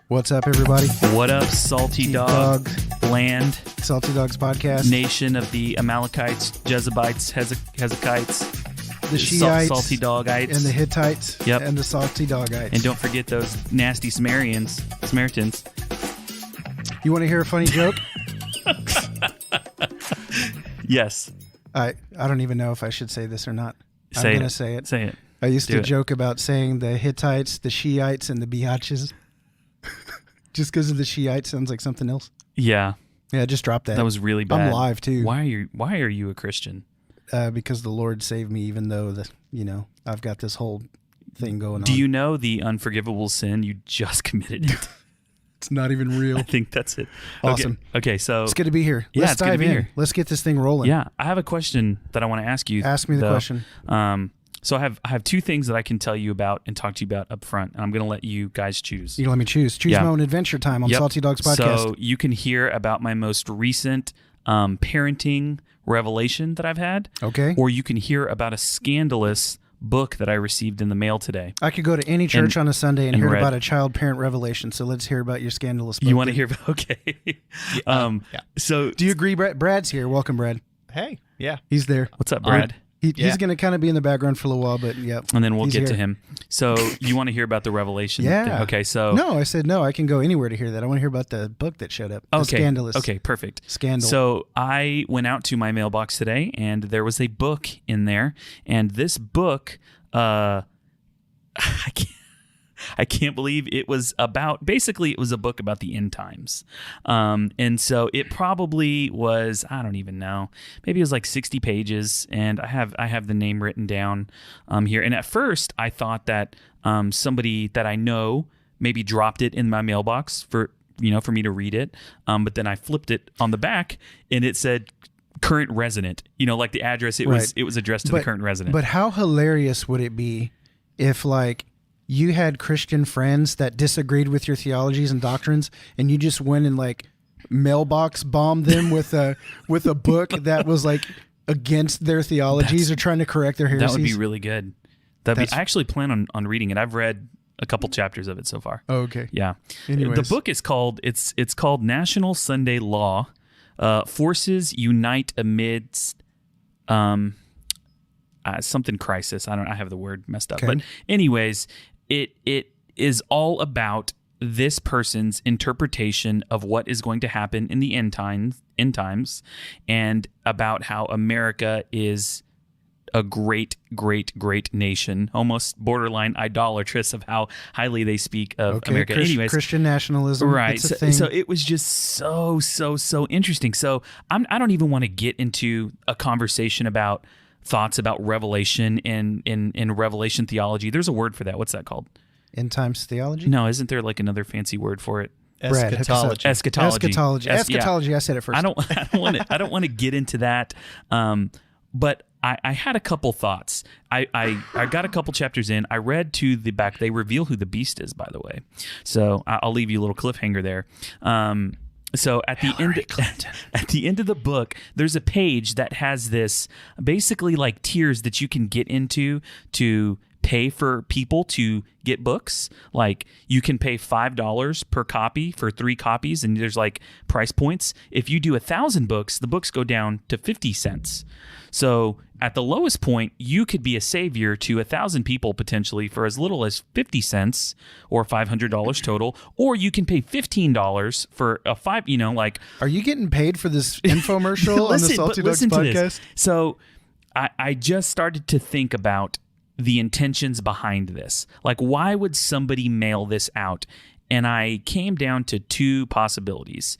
What's up, everybody? What up, Salty Dogs land, Salty Dogs podcast, nation of the Amalekites, Jezebites, Hezekites, the Shiites, Salty Dogites, and the Hittites, Yep. and the Salty Dogites. And don't forget those nasty Samaritans. You want to hear a funny joke? Yes. I don't even know if I should say this or not. I'm Say going to it. say it. Say it. I used Do to it. joke about saying the Hittites, the Shiites, and the biatches. Just because of the Shiites sounds like something else. Yeah. Yeah, just drop that. That was really bad. I'm live too. Why are you a Christian? Because the Lord saved me, even though I've got this whole thing going on. Do you know the unforgivable sin? You just committed it. It's not even real. I think that's it. Awesome. Okay, so It's good to be here. Yeah, Let's it's good to dive be in. here. Let's get this thing rolling. yeah, I have a question that I want to ask you. Ask me the question. So I have two things that I can tell you about and talk to you about up front, and I'm going to let you guys choose. You can let me choose. Choose Yeah. my own adventure time on Yep. Salty Dogs podcast. So you can hear about my most recent parenting revelation that I've had, Okay. or you can hear about a scandalous book that I received in the mail today. I could go to any church on a Sunday and and hear read. about a child parent revelation. So let's hear about your scandalous book. You want to hear about? Okay. Yeah. So Do you agree, Brad? Brad's here. Welcome, Brad. Hey, yeah. He's there. what's up, Brad? He's Yeah. going to kind of be in the background for a little while, but yeah. And then we'll he's get to here. him. So you want to hear about the revelation? Yeah. Okay. So No, I said no. I can go anywhere to hear that. I want to hear about the book that showed up. The okay. scandalous. Okay. Perfect. Scandal. So I went out to my mailbox today, and there was a book in there, and this book, I can't believe it was about. Basically, it was a book about the end times, and so it probably was. I don't even know. Maybe it was like 60 pages, and I have the name written down here. And at first, I thought that somebody that I know maybe dropped it in my mailbox for me to read it, but then I flipped it on the back, and it said current resident. Like the address. It was addressed to the current resident. But how hilarious would it be if, like, you had Christian friends that disagreed with your theologies and doctrines, and you just went and like mailbox bombed them with a book that was like against their theologies or trying to correct their heresies? That would be really good. I actually plan on reading it. I've read a couple chapters of it so far. Oh, okay. Yeah. Anyways. The book is called it's called National Sunday Law: Forces Unite Amidst something crisis. I have the word messed up. Okay. But anyways, it is all about this person's interpretation of what is going to happen in the end times, and about how America is a great, great, great nation, almost borderline idolatrous of how highly they speak of America. Anyways, Christian nationalism, right? it's a thing. So it was just so interesting. So I don't even want to get into a conversation about thoughts about Revelation in Revelation theology. There's a word for that. What's that called? End times theology? No, isn't there like another fancy word for it? Brad, Eschatology. Eschatology. Eschatology. I said it first. I don't want to get into that. But I had a couple thoughts. I got a couple chapters in. I read to the back. They reveal who the beast is, by the way. So I'll leave you a little cliffhanger there. So at the end of the book, there's a page that has this basically like tiers that you can get into to pay for people to get books. Like you can pay $5 per copy for 3 copies, and there's like price points. If you do 1,000 books, the books go down to 50 cents. So at the lowest point, you could be a savior to 1,000 people potentially for as little as 50 cents or $500 total, or you can pay $15 for a Are you getting paid for this infomercial on the Salty Dogs podcast? So I just started to think about the intentions behind this. Like, why would somebody mail this out? And I came down to 2 possibilities.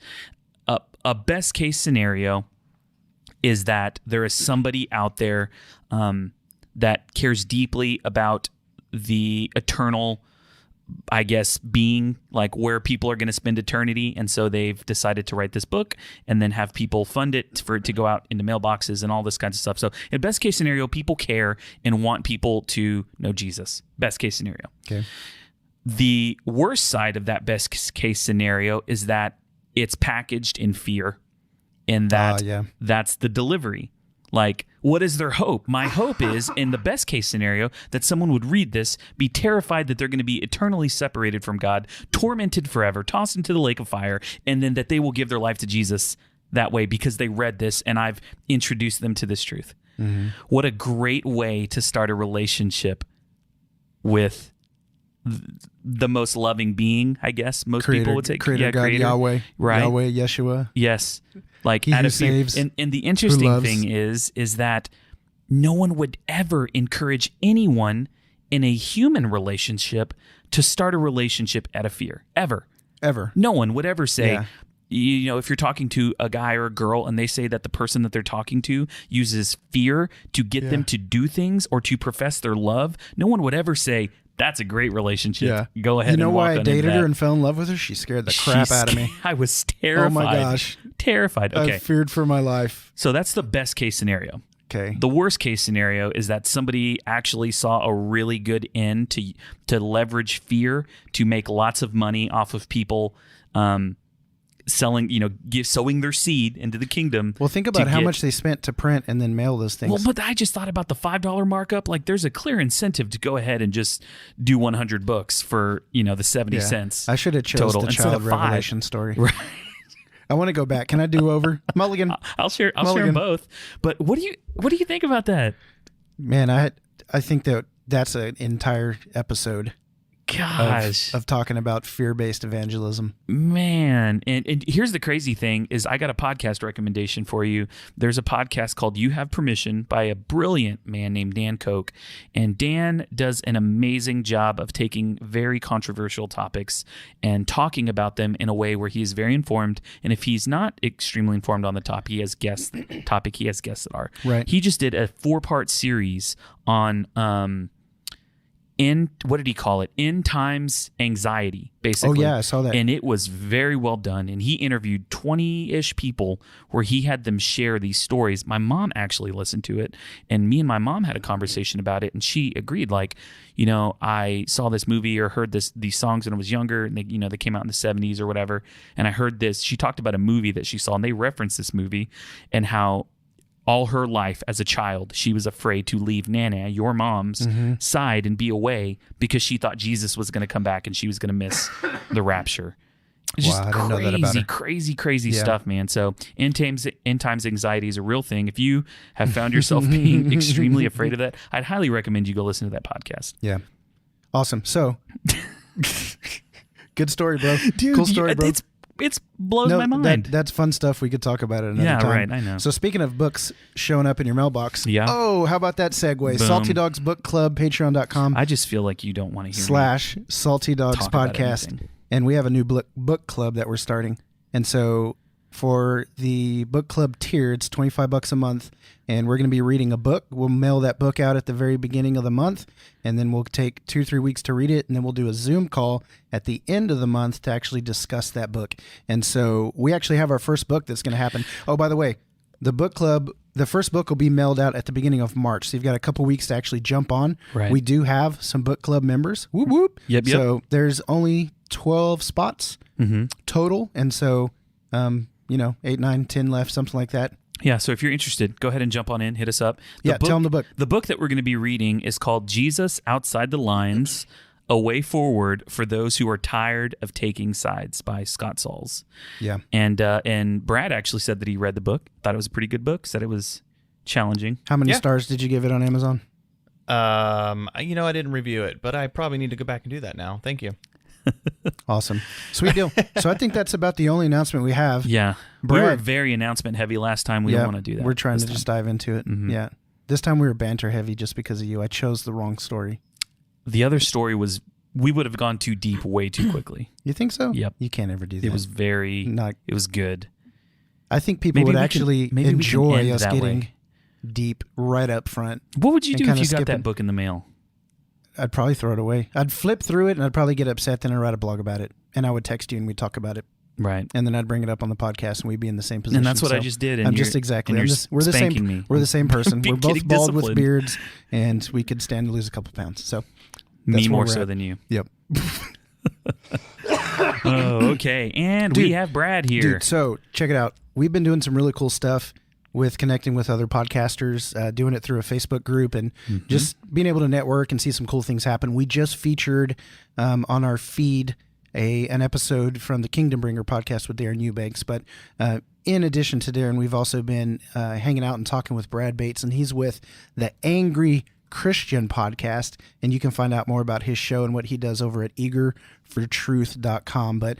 A best case scenario is that there is somebody out there that cares deeply about the eternal, I guess, being, like where people are going to spend eternity. And so they've decided to write this book and then have people fund it for it to go out into mailboxes and all this kinds of stuff. So in best case scenario, people care and want people to know Jesus. Best case scenario. Okay. The worst side of that best case scenario is that it's packaged in fear, and that that's the delivery. Like, What is their hope? My hope is, in the best case scenario, that someone would read this, be terrified that they're going to be eternally separated from God, tormented forever, tossed into the lake of fire, and then that they will give their life to Jesus that way because they read this and I've introduced them to this truth. Mm-hmm. What a great way to start a relationship with the most loving being, I guess most people would say. Creator God, Yahweh, right? Yahweh, Yeshua. Yes. Like He out who of fear. saves, And the interesting loves. thing is that no one would ever encourage anyone in a human relationship to start a relationship out of fear. Ever. No one would ever say, Yeah. you know, if you're talking to a guy or a girl and they say that the person that they're talking to uses fear to get them to do things or to profess their love, no one would ever say, that's a great relationship. Yeah. Go ahead You know and walk why I on into dated her that. and fell in love with her? She scared the crap out of me. I was terrified. Oh my gosh. Terrified. Okay. I feared for my life. So that's the best case scenario. Okay. The worst case scenario is that somebody actually saw a really good end to leverage fear to make lots of money off of people selling, sowing their seed into the kingdom. Well, think about how much they spent to print and then mail those things. Well, but I just thought about the $5 markup. Like, there's a clear incentive to go ahead and just do 100 books for, the 70 cents. I should have chose total the instead child of 5. revelation story. Right. I want to go back. Can I do over? Mulligan. I'll share them both. But what do you think about that? Man, I think that's an entire episode Gosh. of talking about fear-based evangelism. Man. And here's the crazy thing is I got a podcast recommendation for you. There's a podcast called You Have Permission by a brilliant man named Dan Koch. And Dan does an amazing job of taking very controversial topics and talking about them in a way where he is very informed. And if he's not extremely informed on the topic, he has guests that are. Right. He just did a 4-part series on what did he call it? End times anxiety, basically. Oh, yeah, I saw that. And it was very well done. And he interviewed 20-ish people where he had them share these stories. My mom actually listened to it, and me and my mom had a conversation about it, and she agreed, like, I saw this movie or heard these songs when I was younger, and they came out in the 70s or whatever, and I heard this. She talked about a movie that she saw, and they referenced this movie and how all her life as a child, she was afraid to leave Nana, your mom's side, and be away because she thought Jesus was going to come back and she was going to miss the rapture. It's just I didn't know that about her. crazy stuff, man. So end times anxiety is a real thing. If you have found yourself being extremely afraid of that, I'd highly recommend you go listen to that podcast. Yeah. Awesome. So, good story, bro. Dude, cool story, bro. It blows my mind. That's fun stuff. We could talk about it another time. Yeah, right. I know. So speaking of books showing up in your mailbox. Yeah. Oh, how about that segue? Boom. Salty Dogs Book Club, patreon.com. I just feel like you don't want to hear / Salty Dogs talk about Podcast. anything. And we have a new book club that we're starting. And so for the book club tier, it's $25 a month. And we're going to be reading a book. We'll mail that book out at the very beginning of the month. And then we'll take 2 or 3 weeks to read it. And then we'll do a Zoom call at the end of the month to actually discuss that book. And so we actually have our first book that's going to happen. Oh, by the way, the book club, the first book will be mailed out at the beginning of March. So you've got a couple weeks to actually jump on. Right. We do have some book club members. Whoop, whoop. Yep. So there's only 12 spots total. And so, 8, 9, 10 left, something like that. Yeah, so if you're interested, go ahead and jump on in, hit us up. Tell them the book. The book that we're going to be reading is called Jesus Outside the Lines, A Way Forward for Those Who Are Tired of Taking Sides by Scott Sauls. Yeah. And Brad actually said that he read the book, thought it was a pretty good book, said it was challenging. How many stars did you give it on Amazon? I didn't review it, but I probably need to go back and do that now. Thank you. Awesome. Sweet deal. So I think that's about the only announcement we have. Yeah. Brad. We were very announcement heavy last time. We don't want to do that. We're trying to just dive into it. Yeah. This time we were banter heavy just because of you. I chose the wrong story. The other story was we would have gone too deep way too quickly. You think so? Yep. You can't ever do that. It was it was good. I think people would actually enjoy us getting way. deep right up front. What would you do if you got skipping. that book in the mail? I'd probably throw it away. I'd flip through it and I'd probably get upset. Then I'd write a blog about it. And I would text you and we'd talk about it. Right. And then I'd bring it up on the podcast and we'd be in the same position. And that's what I just did. And I'm just exactly. And we're the same. Me. We're the same person. We're both Getting bald with disciplined. beards, and we could stand to lose a couple pounds. So me more so than you. Yep. Oh, okay. And Dude, we have Brad here. Dude, so check it out. We've been doing some really cool stuff with connecting with other podcasters, doing it through a Facebook group, and just being able to network and see some cool things happen. We just featured on our feed an episode from the Kingdom Bringer podcast with Darren Eubanks. But in addition to Darren, we've also been hanging out and talking with Brad Bates, and he's with the Angry Christian podcast, and you can find out more about his show and what he does over at eagerfortruth.com. But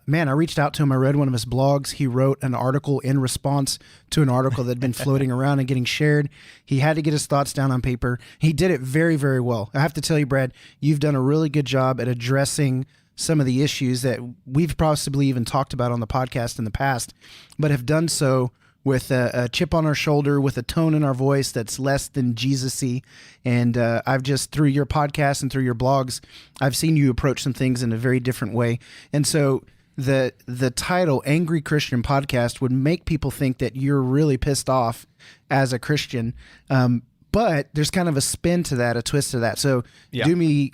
man, I reached out to him. I read one of his blogs. He wrote an article in response to an article that had been floating around and getting shared. He had to get his thoughts down on paper. He did it very, very well. I have to tell you, Brad, you've done a really good job at addressing some of the issues that we've possibly even talked about on the podcast in the past, but have done so with a chip on our shoulder, with a tone in our voice that's less than Jesus-y. And I've just, through your podcast and through your blogs, I've seen you approach some things in a very different way. And so the title, Angry Christian Podcast, would make people think that you're really pissed off as a Christian. But there's kind of a spin to that, a twist to that. So do me,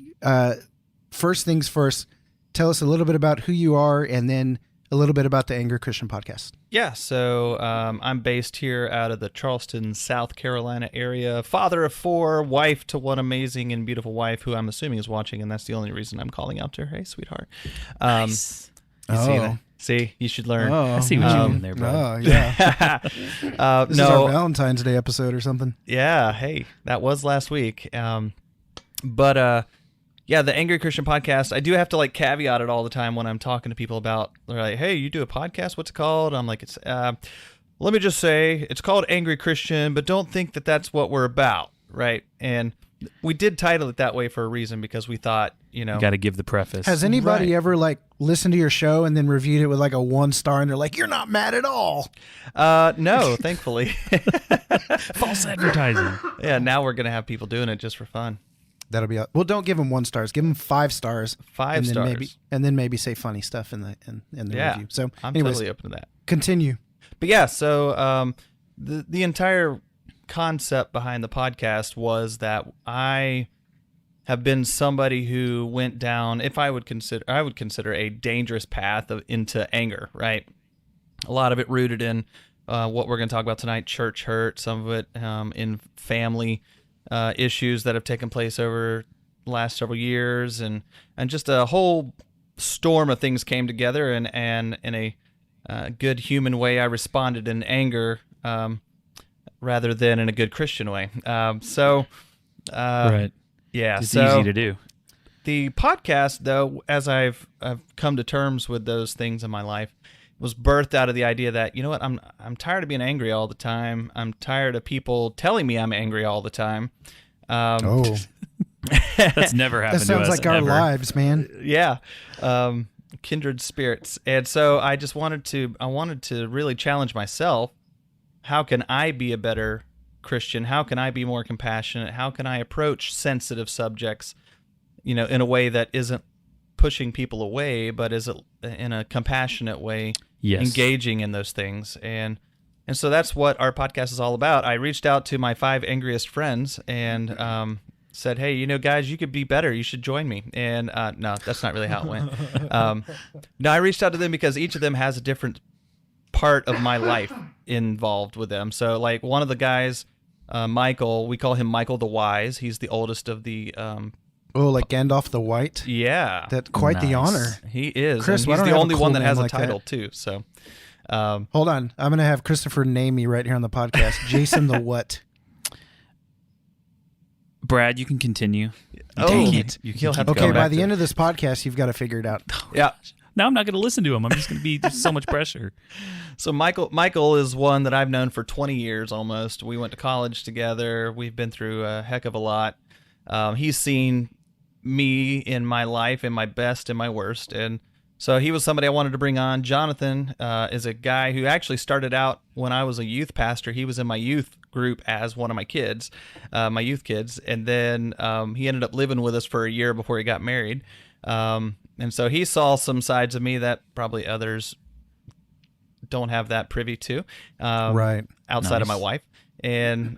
first things first, tell us a little bit about who you are, and then a little bit about the Angry Christian Podcast. Yeah, so I'm based here out of the Charleston, South Carolina area. Father of 4, wife to one amazing and beautiful wife who I'm assuming is watching, and that's the only reason I'm calling out to her. Hey, sweetheart. Nice. See, you should learn. I see what you're doing there, bro. Oh, yeah. This is our Valentine's Day episode or something. Yeah, hey, that was last week. Yeah, the Angry Christian Podcast, I do have to like caveat it all the time when I'm talking to people about, they're like, hey, you do a podcast? What's it called? I'm like, let me just say, it's called Angry Christian, but don't think that that's what we're about, right? And we did title it that way for a reason, because we thought, you got to give the preface. Has anybody ever like listened to your show and then reviewed it with like a 1 star and they're like, you're not mad at all? No, thankfully. False advertising. Yeah, now we're going to have people doing it just for fun. That'll be well. Don't give them 1 stars. Give them 5 stars. 5 stars, and then maybe say funny stuff in the review. So, I'm anyways, totally open to that. Continue. But yeah, so the entire concept behind the podcast was that I have been somebody who went down, I would consider a dangerous path into anger. Right, a lot of it rooted in what we're going to talk about tonight: church hurt. Some of it in family issues that have taken place over the last several years, and just a whole storm of things came together, and in a good human way I responded in anger rather than in a good Christian way. Right. Yeah, it's easy to do. The podcast, though, as I've come to terms with those things in my life, was birthed out of the idea that, you know what, I'm tired of being angry all the time. I'm tired of people telling me I'm angry all the time. That's never happened to us. That sounds like our ever. lives, man. Yeah. Kindred spirits. And so I wanted to really challenge myself. How can I be a better Christian? How can I be more compassionate? How can I approach sensitive subjects, in a way that isn't pushing people away, but is in a compassionate way, engaging in those things. And so that's what our podcast is all about. I reached out to my 5 angriest friends and said, hey, guys, you could be better. You should join me. And no, that's not really how it went. No, I reached out to them because each of them has a different part of my life involved with them. So like one of the guys, Michael, we call him Michael the Wise. He's the oldest of the like Gandalf the White? Yeah. That's quite the honor. He is. Chris, and he's the only one that has a title, too. So, hold on. I'm going to have Christopher name me right here on the podcast. Jason the what? Brad, you can continue. Dang it. He'll have to okay, go by back the to end of this podcast, you've got to figure it out. Yeah. Now I'm not going to listen to him. I'm just going to be there's so much pressure. So Michael is one that I've known for 20 years almost. We went to college together. We've been through a heck of a lot. He's seen me in my life, in my best and my worst, and so he was somebody I wanted to bring on. Jonathan is a guy who actually started out when I was a youth pastor. He was in my youth group as one of my kids, my youth kids, and then he ended up living with us for a year before he got married, and so he saw some sides of me that probably others don't have that privy to, right, outside of my wife. And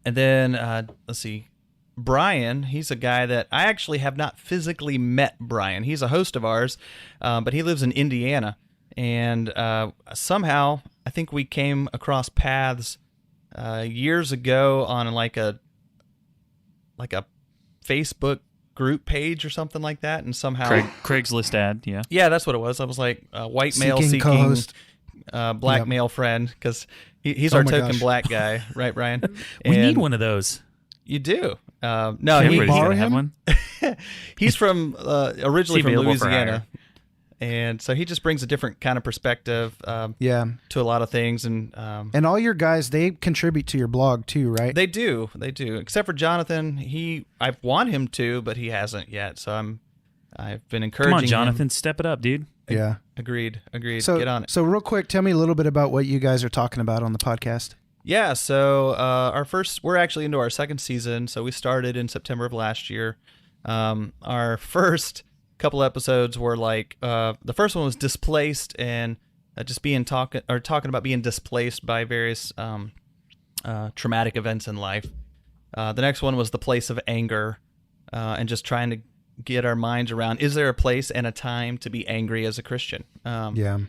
then let's see, Brian, he's a guy that I actually have not physically met. Brian, he's a host of ours, but he lives in Indiana, and somehow I think we came across paths years ago on like a Facebook group page or something like that, and somehow Craigslist ad, yeah. Yeah, that's what it was. I was like, white male seeking co-host. black male friend, because he's Oh our my token gosh. black guy, right, Brian? We And need one of those. You do. No, Everybody's borrow gotta have him? one. he's from originally Is he from available for Louisiana, and so he just brings a different kind of perspective Yeah. to a lot of things, and And all your guys, they contribute to your blog too, right? they do, except for Jonathan. I want him to, but he hasn't yet. So I've been encouraging Come on, him. Jonathan, step it up, dude. Yeah. Agreed. So, Get on it. So real quick, tell me a little bit about what you guys are talking about on the podcast. Yeah, so we're actually into our second season. So we started in September of last year. Our first couple episodes were like, the first one was displaced, and just talking about being displaced by various traumatic events in life. The next one was the place of anger, and just trying to get our minds around, is there a place and a time to be angry as a Christian? Yeah.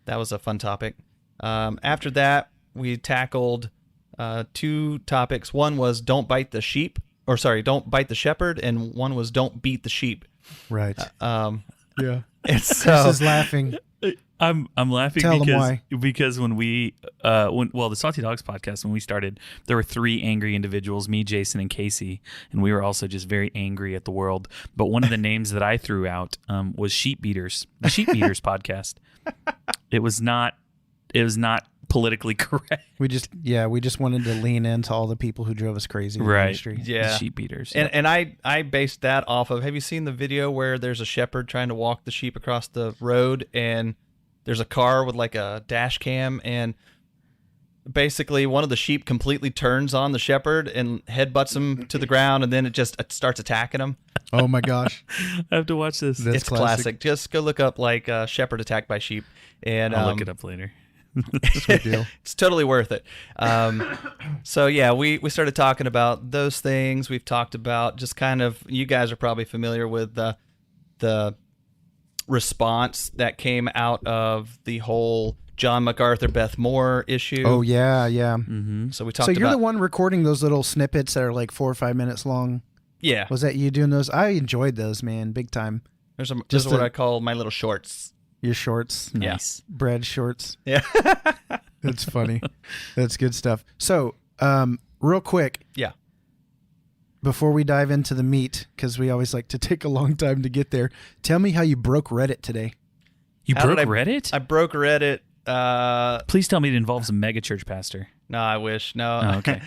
That was a fun topic. After that, we tackled two topics. One was don't bite the shepherd, and one was don't beat the sheep. Right. Yeah. And Chris so, is laughing. I'm laughing Tell 'em why. because when the Salty Dogs podcast, when we started, there were 3 angry individuals, me, Jason, and Casey, and we were also just very angry at the world. But one of the names that I threw out was Sheep Beaters, the Sheep Beaters podcast. It was not politically correct. We just wanted to lean into all the people who drove us crazy in the Right. industry. yeah. The Sheep Beaters. And I based that off of, have you seen the video where there's a shepherd trying to walk the sheep across the road, and there's a car with like a dash cam, and basically one of the sheep completely turns on the shepherd and headbutts him to the ground, and then it starts attacking him. Oh my gosh. I have to watch this. That's It's classic. Just go look up like shepherd attacked by sheep, and I'll look it up later. Sweet deal. it's totally worth it. So yeah, we started talking about those things. We've talked about just kind of, you guys are probably familiar with the response that came out of the whole John MacArthur, Beth Moore issue. Oh yeah, yeah. Mm-hmm. So we talked So you're about the one recording those little snippets that are like 4 or 5 minutes long. yeah. Was that you doing those? I enjoyed those, man, big time. Those just are what the- I call my little shorts. Your shorts, Nice. bread shorts. Yeah. That's funny. That's good stuff. So, real quick, Yeah. before we dive into the meat, because we always like to take a long time to get there, tell me how you broke Reddit today. You How broke did Reddit? I broke Reddit. Please tell me it involves a megachurch pastor. No, I wish. No. Oh, okay.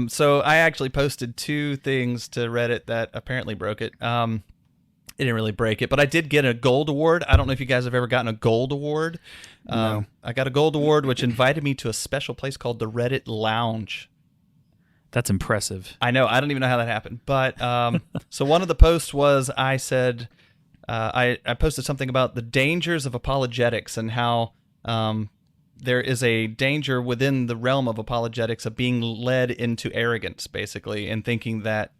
So I actually posted 2 things to Reddit that apparently broke it. It didn't really break it, but I did get a gold award. I don't know if you guys have ever gotten a gold award. No. I got a gold award, which invited me to a special place called the Reddit Lounge. That's impressive. I know. I don't even know how that happened. But so one of the posts was, I said, I posted something about the dangers of apologetics and how there is a danger within the realm of apologetics of being led into arrogance, basically, and thinking that,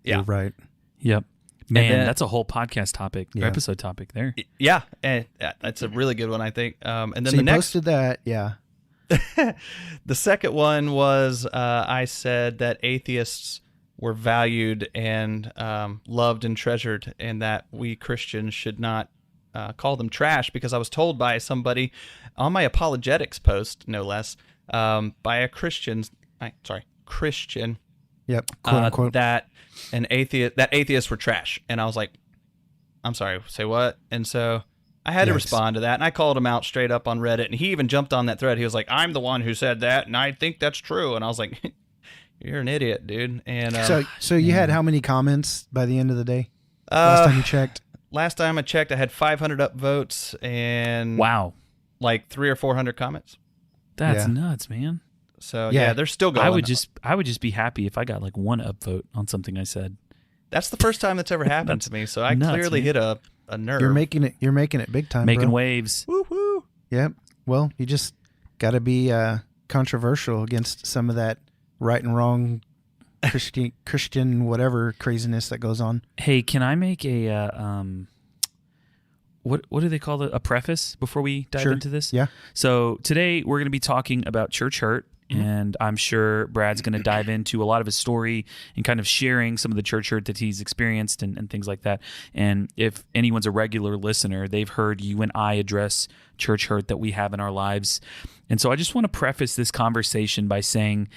yeah, You're right. Yep. Man, then- that's a whole podcast topic, or Yeah. episode topic there. yeah, and that's a really good one, I think. And then So the you next, posted that, yeah. the second one was, I said that atheists were valued and loved and treasured, and that we Christians should not call them trash, because I was told by somebody on my apologetics post, no less, by a Christian, Yep. Quote unquote. that atheists were trash, and I was like, I'm sorry, say what? And so I had to Yikes. respond to that, and I called him out straight up on Reddit, and he even jumped on that thread. He was like, I'm the one who said that, and I think that's true. And I was like, you're an idiot, dude. And So you had how many comments by the end of the day? Last time you checked? last time I checked, I had 500 upvotes and Wow. like 300 or 400 comments. That's Yeah. nuts, man. So Yeah. yeah, they're still going. I would just be happy if I got like 1 upvote on something I said. That's the first time that's ever happened to me. So I nuts, clearly man. hit a nerve. You're making it big time, Making bro. waves. Woo-hoo. Yep. Well, you just got to be controversial against some of that right and wrong Christian whatever craziness that goes on. Hey, can I make a what do they call it? A preface before we dive Sure. into this? Yeah. So today we're going to be talking about church hurt. Mm-hmm. And I'm sure Brad's going to dive into a lot of his story and kind of sharing some of the church hurt that he's experienced and things like that. And if anyone's a regular listener, they've heard you and I address church hurt that we have in our lives. And so I just want to preface this conversation by saying,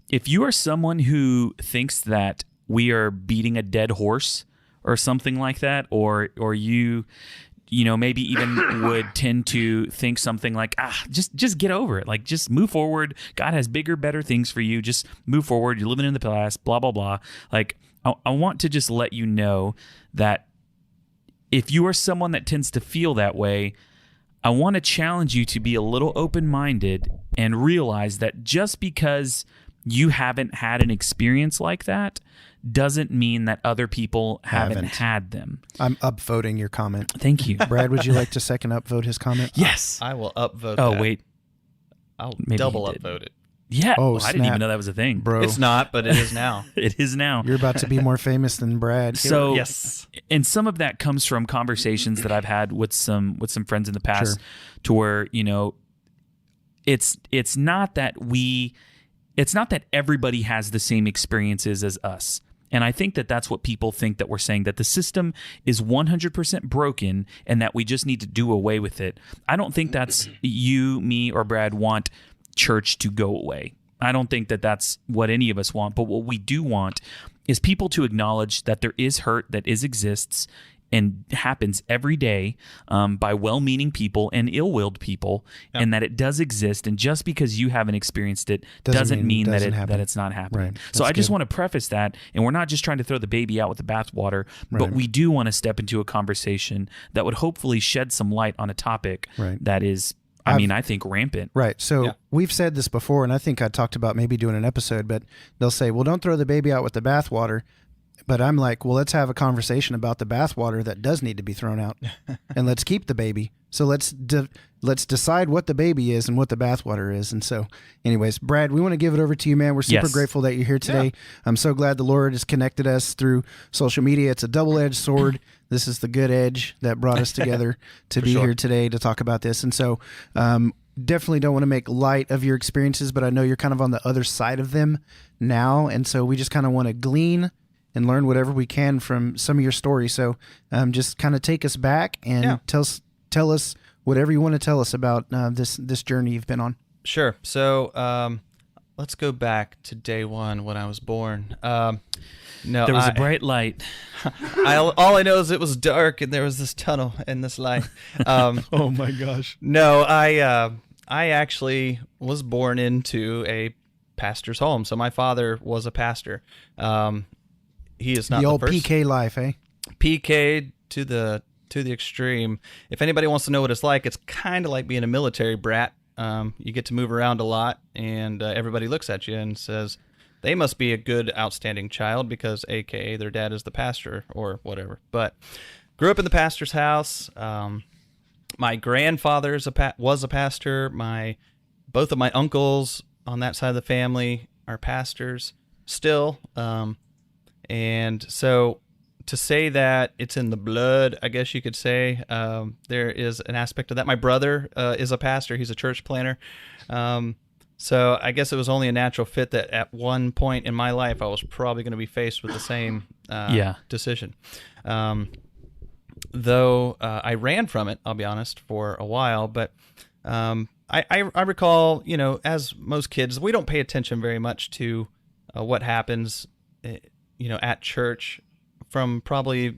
if you are someone who thinks that we are beating a dead horse or something like that, or you know, maybe even would tend to think something like, just get over it. Like, just move forward. God has bigger, better things for you. Just move forward. You're living in the past, blah, blah, blah. Like, I want to just let you know that if you are someone that tends to feel that way, I want to challenge you to be a little open-minded and realize that just because you haven't had an experience like that doesn't mean that other people haven't had them. I'm upvoting your comment. Thank you. Brad, would you like to second upvote his comment? Yes. I will upvote Oh, that. wait. I'll Maybe double he did. upvote it. Yeah. Oh, I didn't snap. even know that was a thing. Bro, It's not, but it is now. It is now. you're about to be more famous than Brad. So, Yes. and some of that comes from conversations that I've had with some friends in the past, Sure. to where, you know, it's not that everybody has the same experiences as us. And I think that that's what people think that we're saying, that the system is 100% broken and that we just need to do away with it. I don't think that's you, me, or Brad want church to go away. I don't think that that's what any of us want. But what we do want is people to acknowledge that there is hurt that exists and happens every day by well-meaning people and ill-willed people, and that it does exist. And just because you haven't experienced it doesn't mean that it's not happening. Right. So That's I just good. want to preface that, and we're not just trying to throw the baby out with the bathwater, but Right. we do want to step into a conversation that would hopefully shed some light on a topic Right. that is, I think, rampant. Right. So Yeah. we've said this before, and I think I talked about maybe doing an episode, but they'll say, well, don't throw the baby out with the bathwater. But I'm like, well, let's have a conversation about the bathwater that does need to be thrown out, and let's keep the baby. So let's decide what the baby is and what the bathwater is. And so, anyways, Brad, we want to give it over to you, man. We're super Yes. grateful that you're here today. Yeah. I'm so glad the Lord has connected us through social media. It's a double-edged sword. This is the good edge that brought us together to be sure. here today to talk about this. And so, definitely don't want to make light of your experiences, but I know you're kind of on the other side of them now. And so we just kind of want to glean and learn whatever we can from some of your story. So just kind of take us back and tell us whatever you want to tell us about this journey you've been on. Sure. So let's go back to day one when I was born. No, There was a bright light. all I know is it was dark and there was this tunnel and this light. Oh my gosh. No, I actually was born into a pastor's home. So my father was a pastor. He is not The the old first. PK life, eh? PK to the extreme. If anybody wants to know what it's like, it's kind of like being a military brat. You get to move around a lot, and everybody looks at you and says, they must be a good, outstanding child because AKA their dad is the pastor or whatever. But grew up in the pastor's house. My grandfather was a pastor. Both of my uncles on that side of the family are pastors still. And so to say that it's in the blood, I guess you could say, there is an aspect of that. My brother is a pastor. He's a church planner. So I guess it was only a natural fit that at one point in my life, I was probably going to be faced with the same decision. Though I ran from it, I'll be honest, for a while. But I recall, as most kids, we don't pay attention very much to what happens at church from probably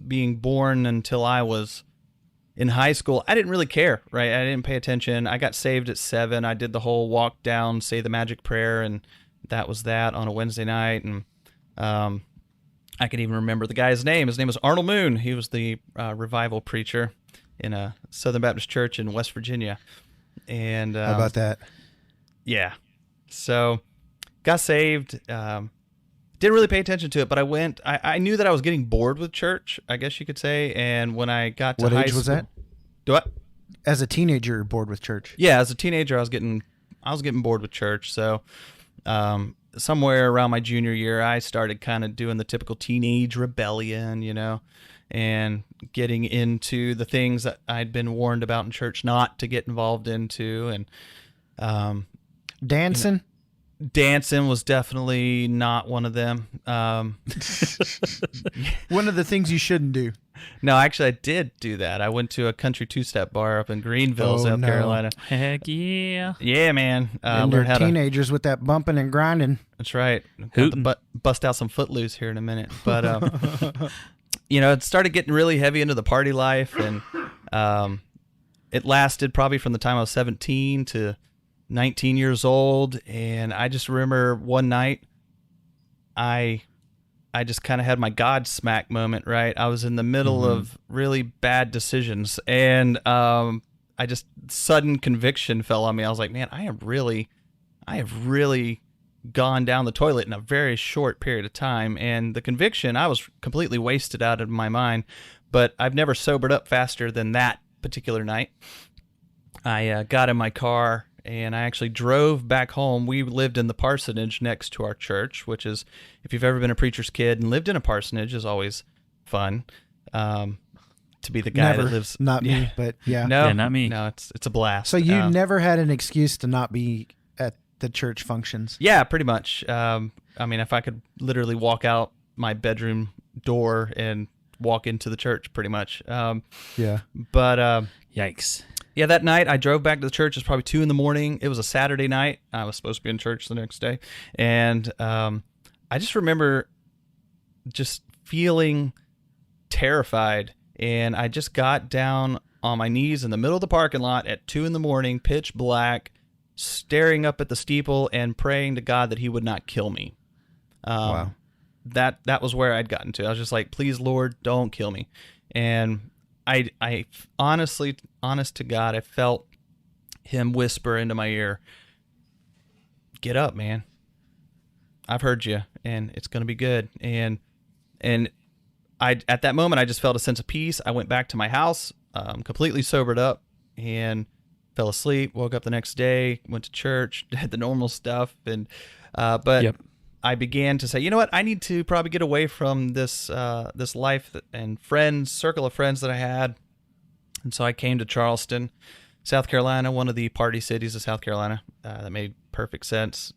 being born until I was in high school. I didn't really care, right? I didn't pay attention. I got saved at 7. I did the whole walk down, say the magic prayer, and that was that on a Wednesday night. And I can even remember the guy's name. His name was Arnold Moon. He was the revival preacher in a Southern Baptist church in West Virginia. And How about that? Yeah. So got saved. Didn't really pay attention to it, but I went. I knew that I was getting bored with church, I guess you could say. And when I got to What high age was school, that? Do what? As a teenager, you're bored with church. Yeah, as a teenager, I was getting bored with church. So somewhere around my junior year, I started kind of doing the typical teenage rebellion, and getting into the things that I'd been warned about in church not to get involved into. And Dancing? dancing was definitely not one of them. One of the things you shouldn't do. No, actually, I did do that. I went to a country two-step bar up in Greenville, Oh, South no. Carolina. Heck yeah. Yeah, man. And Learned they're how to. teenagers with that bumping and grinding. That's right. Got Hootin'. to bust out some Footloose here in a minute. But, it started getting really heavy into the party life. And it lasted probably from the time I was 17 to 19 years old. And I just remember one night I just kind of had my God smack moment, right? I was in the middle of really bad decisions. And I just, sudden conviction fell on me. I was like, man, I have really gone down the toilet in a very short period of time. And the conviction, I was completely wasted out of my mind, but I've never sobered up faster than that particular night. I got in my car and I actually drove back home. We lived in the parsonage next to our church, which is, if you've ever been a preacher's kid and lived in a parsonage, is always fun. To be the guy Never. that lives, Not me, but yeah. No, Yeah, not me. No, it's a blast. So you never had an excuse to not be at the church functions? Yeah, pretty much. I mean, if I could literally walk out my bedroom door and walk into the church, pretty much. Yeah. But Yikes. yeah, that night I drove back to the church. It was probably 2 a.m. It was a Saturday night. I was supposed to be in church the next day. And I just remember just feeling terrified. And I just got down on my knees in the middle of the parking lot at 2 a.m, pitch black, staring up at the steeple and praying to God that he would not kill me. Wow. That was where I'd gotten to. I was just like, please, Lord, don't kill me. And I honestly, honest to God, I felt him whisper into my ear, get up, man. I've heard you, and it's going to be good. And at that moment, I just felt a sense of peace. I went back to my house, completely sobered up, and fell asleep. Woke up the next day, went to church, did the normal stuff, and but Yep. I began to say, you know what? I need to probably get away from this life and circle of friends that I had. And so I came to Charleston, South Carolina, one of the party cities of South Carolina. That made perfect sense.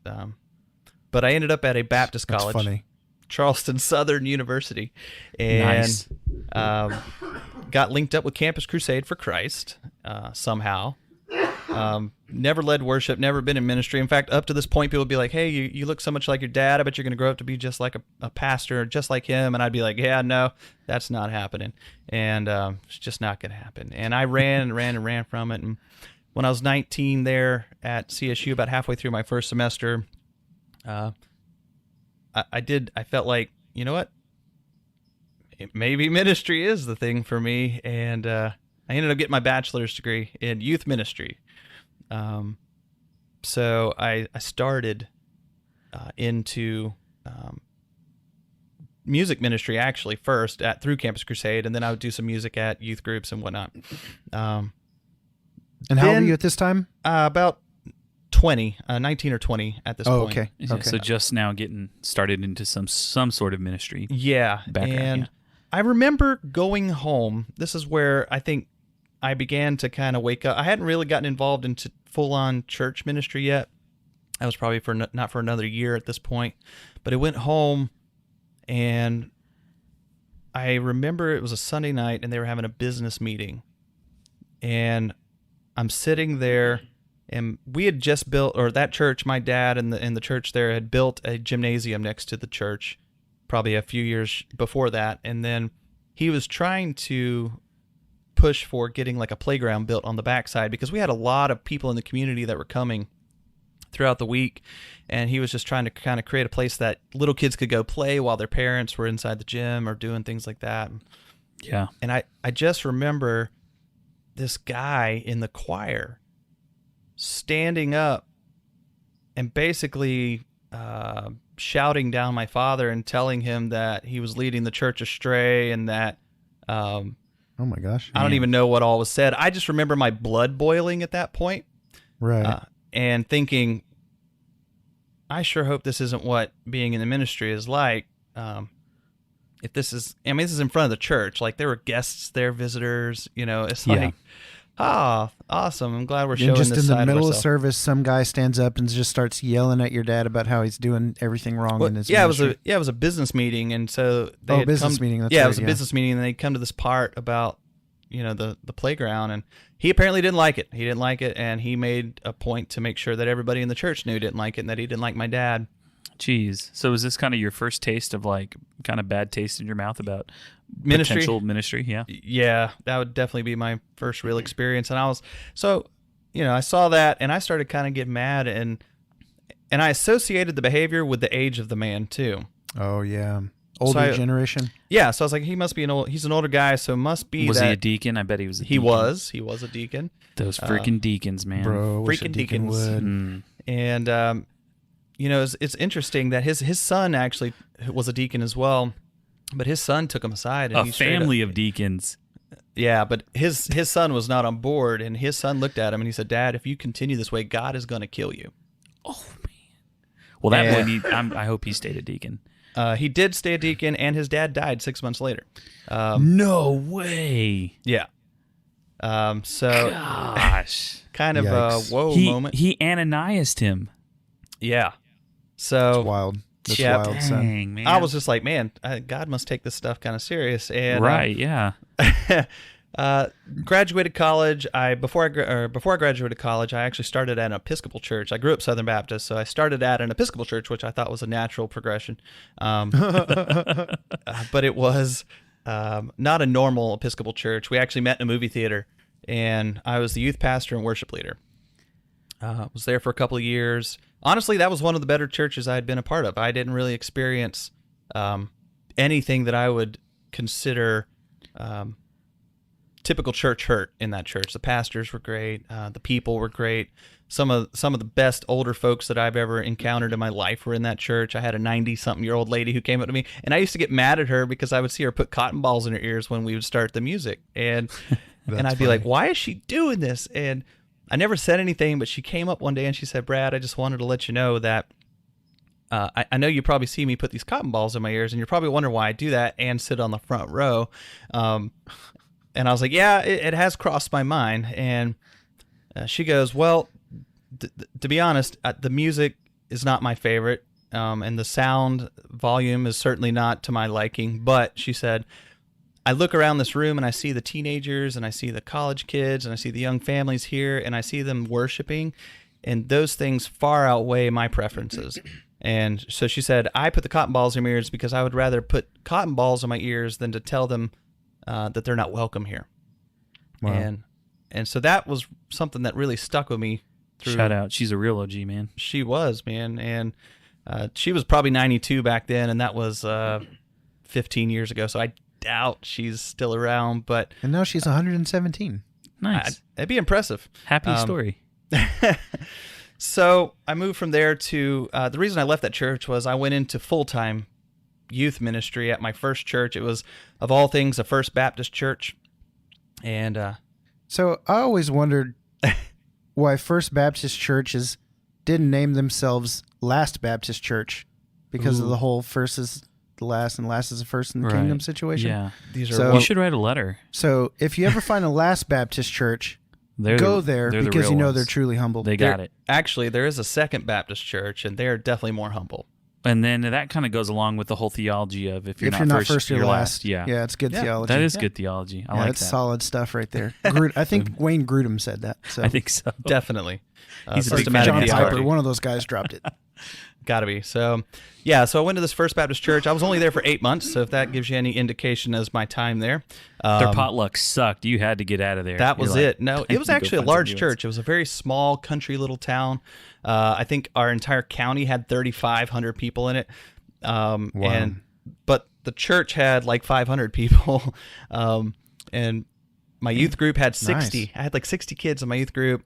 But I ended up at a Baptist That's college, funny. Charleston Southern University, and Nice. got linked up with Campus Crusade for Christ somehow. Never led worship, never been in ministry. In fact, up to this point, people would be like, hey, you look so much like your dad. I bet you're going to grow up to be just like a pastor, just like him. And I'd be like, yeah, no, that's not happening. And it's just not going to happen. And I ran from it. And when I was 19 there at CSU, about halfway through my first semester, I felt like, you know what? Maybe ministry is the thing for me. And I ended up getting my bachelor's degree in youth ministry. So I started into music ministry actually first through Campus Crusade, and then I would do some music at youth groups and whatnot. And how old were you at this time? About 20, 19 or 20 at this Oh, point. okay. Yeah, Okay. So just now getting started into some sort of ministry. Yeah, Background, and yeah. I remember going home. This is where I think I began to kind of wake up. I hadn't really gotten involved into full-on church ministry yet. I was probably not for another year at this point. But I went home, and I remember it was a Sunday night, and they were having a business meeting. And I'm sitting there, and we had just built, or that church, my dad and the church there had built a gymnasium next to the church, probably a few years before that. And then he was trying to push for getting like a playground built on the backside because we had a lot of people in the community that were coming throughout the week, and he was just trying to kind of create a place that little kids could go play while their parents were inside the gym or doing things like that. Yeah. And I just remember this guy in the choir standing up and basically shouting down my father and telling him that he was leading the church astray and that Oh my gosh. I don't even know what all was said. I just remember my blood boiling at that point, Right. and thinking, I sure hope this isn't what being in the ministry is like. if this is, I mean, this is in front of the church. Like there were guests there, visitors. It's Yeah. like, awesome. I'm glad we're And showing just this in side the middle of ourselves. service, some guy stands up and just starts yelling at your dad about how he's doing everything wrong in his ministry. It was a business meeting, and so they had business come, meeting. That's it right, was a business meeting, and they come to this part about the playground, and he apparently didn't like it. He didn't like it, and he made a point to make sure that everybody in the church knew he didn't like it, and that he didn't like my dad. Jeez. So is this kind of your first taste of like kind of bad taste in your mouth about Ministry? potential ministry? Yeah. Yeah, that would definitely be my first real experience. And I was I saw that, and I started kind of getting mad, and I associated the behavior with the age of the man too. Oh yeah, older generation. Yeah, so I was like, he's an older guy, so it must be Was that he a deacon? I bet he was a he deacon. was a deacon. Those freaking deacons, man. Bro, I wish a Freaking deacon deacons. would. And it's interesting that his son actually was a deacon as well, but his son took him aside. And A he straight family of deacons. Yeah, but his son was not on board, and his son looked at him and he said, "Dad, if you continue this way, God is going to kill you." Oh man. Well, that Yeah. boy, I hope he stayed a deacon. He did stay a deacon, and his dad died 6 months later. No way. Yeah. So Gosh. kind of Yikes. a whoa he moment. he Ananiased him. Yeah. So That's wild. That's Yeah. wild, son. Dang, man. I was just like, man, God must take this stuff kind of serious. And right. Yeah. graduated college. Before I graduated college, I actually started at an Episcopal church. I grew up Southern Baptist, so I started at an Episcopal church, which I thought was a natural progression. But it was not a normal Episcopal church. We actually met in a movie theater, and I was the youth pastor and worship leader. Was there for a couple of years. Honestly, that was one of the better churches I had been a part of. I didn't really experience anything that I would consider typical church hurt in that church. The pastors were great. The people were great. Some of the best older folks that I've ever encountered in my life were in that church. I had a 90-something-year-old lady who came up to me, and I used to get mad at her because I would see her put cotton balls in her ears when we would start the music, and I'd be like, "Why is she doing this?" And I never said anything, but she came up one day and she said, "Brad, I just wanted to let you know that I know you probably see me put these cotton balls in my ears, and you're probably wondering why I do that and sit on the front row." And I was like, "Yeah, it has crossed my mind." And she goes, "Well, to be honest, the music is not my favorite, and the sound volume is certainly not to my liking. But," she said, "I look around this room and I see the teenagers and I see the college kids and I see the young families here and I see them worshiping, and those things far outweigh my preferences." And so she said, "I put the cotton balls in my ears because I would rather put cotton balls in my ears than to tell them that they're not welcome here." Wow. And so that was something that really stuck with me. Shout out. She's a real OG, man. She was, man. And she was probably 92 back then, and that was 15 years ago. So I doubt she's still around, but And now she's 117. Nice. it'd be impressive. Happy story. So I moved from there to the reason I left that church was I went into full-time youth ministry at my first church. It was, of all things, a First Baptist church. And So I always wondered why First Baptist churches didn't name themselves Last Baptist Church because of the whole first is the last and last is the first in the Right. kingdom situation. Yeah. these are So- You should write a letter. So if you ever find a Last Baptist church, They're go the- there they're the because real you know ones. they're truly humble. They got it. Actually, there is a Second Baptist church, and they're definitely more humble. And then that kind of goes along with the whole theology of if you're if you're not first, you're last. Yeah. Yeah, it's good Yeah. theology. That is Yeah. good theology. I yeah, like that's that. solid stuff right there. I think Wayne Grudem said that. So I think so. Definitely. He's a big Systematic John fan of theology. Piper, one of those guys dropped it. Gotta be. So, yeah, so I went to this First Baptist church. I was only there for 8 months, so if that gives you any indication as my time there. Their potluck sucked. You had to get out of there. That You're was like, it. No, "I it need was to go actually a find large somebody else." church. It was a very small country little town. I think our entire county had 3,500 people in it. But the church had like 500 people. And my youth group had 60. Nice. I had like 60 kids in my youth group.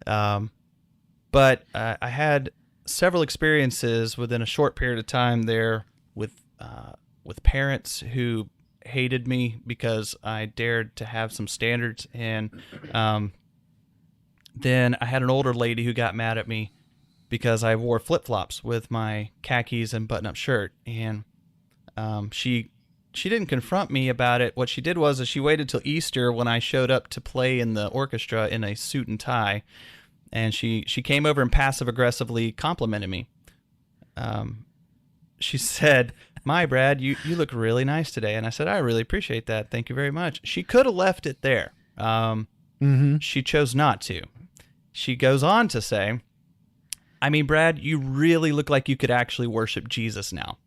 But I had several experiences within a short period of time there with parents who hated me because I dared to have some standards, and then I had an older lady who got mad at me because I wore flip-flops with my khakis and button-up shirt, and she confront me about it. What she did was she waited till Easter when I showed up to play in the orchestra in a suit and tie, and she came over and passive aggressively complimented me. She said, "My Brad, you look really nice today," and I said, "I really appreciate that. Thank you very much." She could have left it there. She chose not to. She goes on to say, "I mean, Brad, you really look like you could actually worship Jesus now."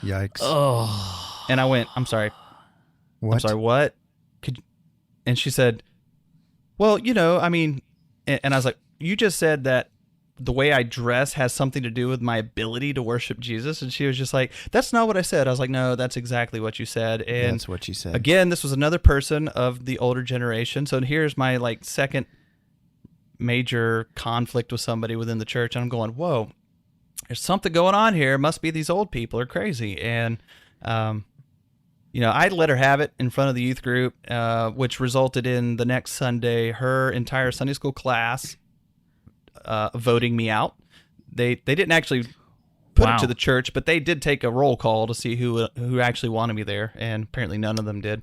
Yikes. Oh. And I went, "I'm sorry. What? I'm sorry, what?" And she said, "Well, I mean," and I was like, "You just said that the way I dress has something to do with my ability to worship Jesus." And she was just like, "That's not what I said." I was like, "No, that's exactly what you said." And That's what you said. again, this was another person of the older generation. So here's my second major conflict with somebody within the church. And I'm going, whoa, there's something going on here. It must be these old people are crazy. And, I let her have it in front of the youth group, which resulted in the next Sunday, her entire Sunday school class voting me out. They didn't actually put it to the church, but they did take a roll call to see who actually wanted me there, and apparently none of them did.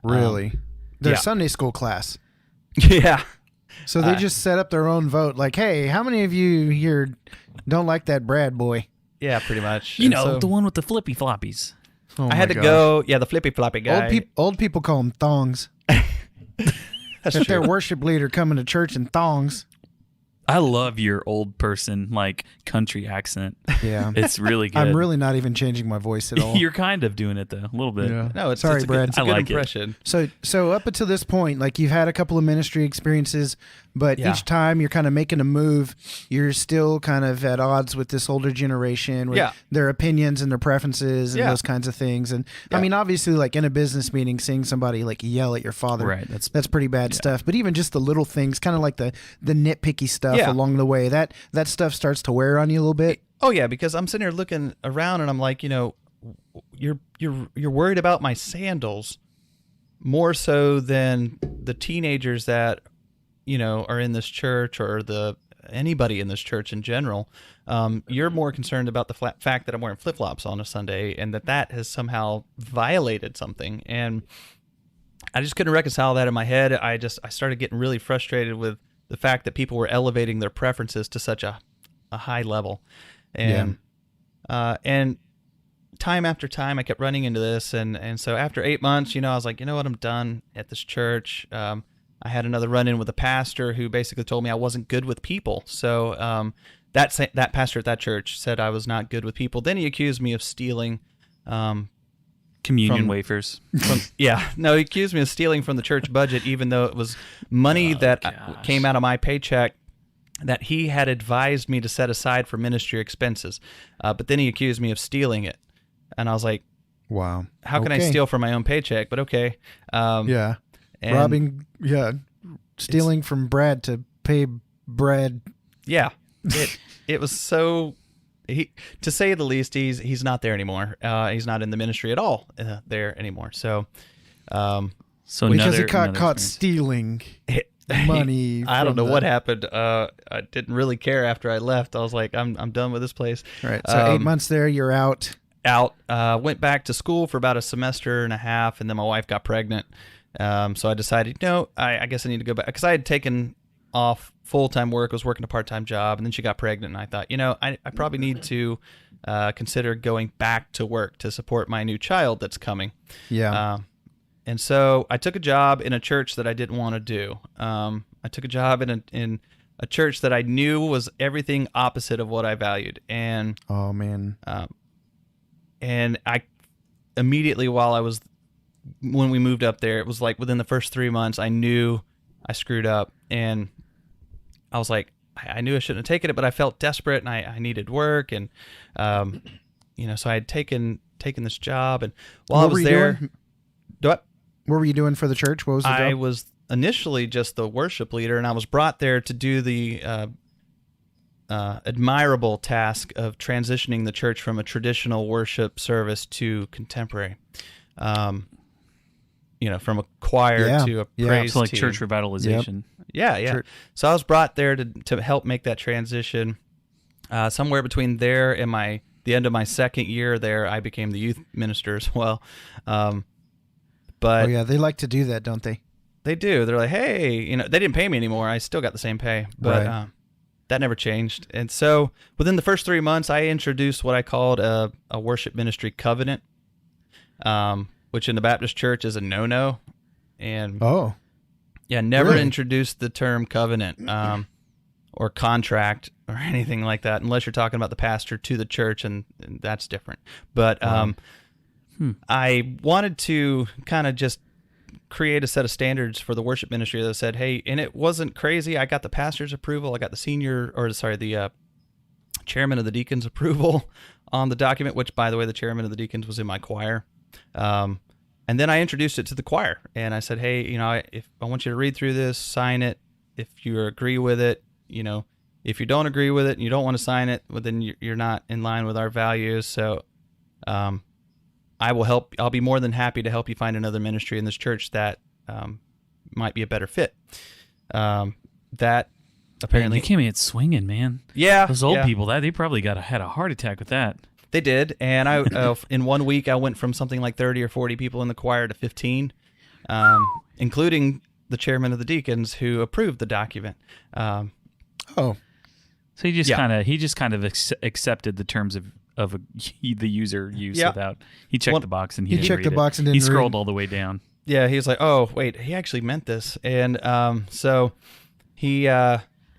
Really? Their yeah. Sunday school class. Yeah. So they just set up their own vote. Like, hey, how many of you here don't like that Brad boy? Yeah, pretty much. The one with the flippy floppies. Oh I had to go. Yeah, the flippy floppy guy. Old people call them thongs. That's If true. their worship leader coming to church in thongs. I love your old person country accent. Yeah. It's really good. I'm really not even changing my voice at all. You're kind of doing it though, a little bit. Yeah. No, it's Sorry, it's a Brad. Good, it's a I good like it. impression. So up until this point, you've had a couple of ministry experiences, but Yeah. each time you're kind of making a move, you're still kind of at odds with this older generation, with Yeah. their opinions and their preferences and Yeah. those kinds of things. And I Yeah. mean, obviously, in a business meeting, seeing somebody yell at your father, Right, that's pretty bad stuff. But even just the little things, kind of like the nitpicky stuff Yeah. along the way, that stuff starts to wear on you a little bit. Oh yeah, because I'm sitting here looking around and I'm like, you're worried about my sandals more so than the teenagers that are in this church or anybody in this church in general. You're more concerned about the fact that I'm wearing flip-flops on a Sunday and that has somehow violated something. And I just couldn't reconcile that in my head. I started getting really frustrated with the fact that people were elevating their preferences to such a high level. And and time after time, I kept running into this. And so after 8 months, I was like, you know what, I'm done at this church. I had another run-in with a pastor who basically told me I wasn't good with people. So that pastor at that church said I was not good with people. Then he accused me of stealing Communion wafers. he accused me of stealing from the church budget, even though it was money that came out of my paycheck that he had advised me to set aside for ministry expenses. But then he accused me of stealing it. And I was like, wow. How can I steal from my own paycheck? But okay. Yeah. And Robbing, stealing from Brad to pay Brad. Yeah. It was so... to say the least, he's not there anymore. He's not in the ministry at all there anymore. So, because he got caught stealing money. I don't know what happened. I didn't really care after I left. I was like, I'm done with this place. Right. So 8 months there, you're out. Went back to school for about a semester and a half, and then my wife got pregnant. So I decided, I guess I need to go back because I had taken off full-time work, was working a part-time job, and then she got pregnant, and I thought, I probably need to consider going back to work to support my new child that's coming. Yeah. And so I took a job in a church that I didn't want to do. I took a job in a church that I knew was everything opposite of what I valued. And oh man. And I immediately when we moved up there, it was within the first 3 months, I knew I screwed up, and I was like, I knew I shouldn't have taken it, but I felt desperate and I needed work. And, so I had taken this job, and while I was there, what were you doing for the church? What was the job? I was initially just the worship leader, and I was brought there to do the admirable task of transitioning the church from a traditional worship service to contemporary. From a choir to a praise so team. church revitalization. Yeah. Church. So I was brought there to help make that transition. Somewhere between there and my the end of my second year there, I became the youth minister as well. But Oh yeah, they like to do that, don't they? they do. They're like, hey, they didn't pay me anymore. I still got the same pay, but Right. that never changed. And so within the first 3 months, I introduced what I called a worship ministry covenant, which in the Baptist church is a no-no. And Oh, yeah, never really? introduced the term covenant or contract or anything like that, unless you're talking about the pastor to the church, and that's different. But I wanted to kind of just create a set of standards for the worship ministry that said, hey, and it wasn't crazy. I got the pastor's approval. I got the chairman of the deacons approval on the document, which, by the way, the chairman of the deacons was in my choir. And then I introduced it to the choir, and I said, hey, if I want you to read through this, sign it. If you agree with it, if you don't agree with it and you don't want to sign it, well, then you're not in line with our values. So I will help. I'll be more than happy to help you find another ministry in this church that might be a better fit. That apparently you came in swinging, man. Yeah, Those old yeah. people, they probably had a heart attack with that. They did, and I in 1 week I went from something like 30 or 40 people in the choir to 15, including the chairman of the deacons who approved the document. oh, So he just Yeah. kind of accepted the terms of the user use Yeah. without. He checked the box and he He didn't checked read the it. box and he didn't scrolled read. all the way down. Yeah, he was like, oh wait, he actually meant this, and so he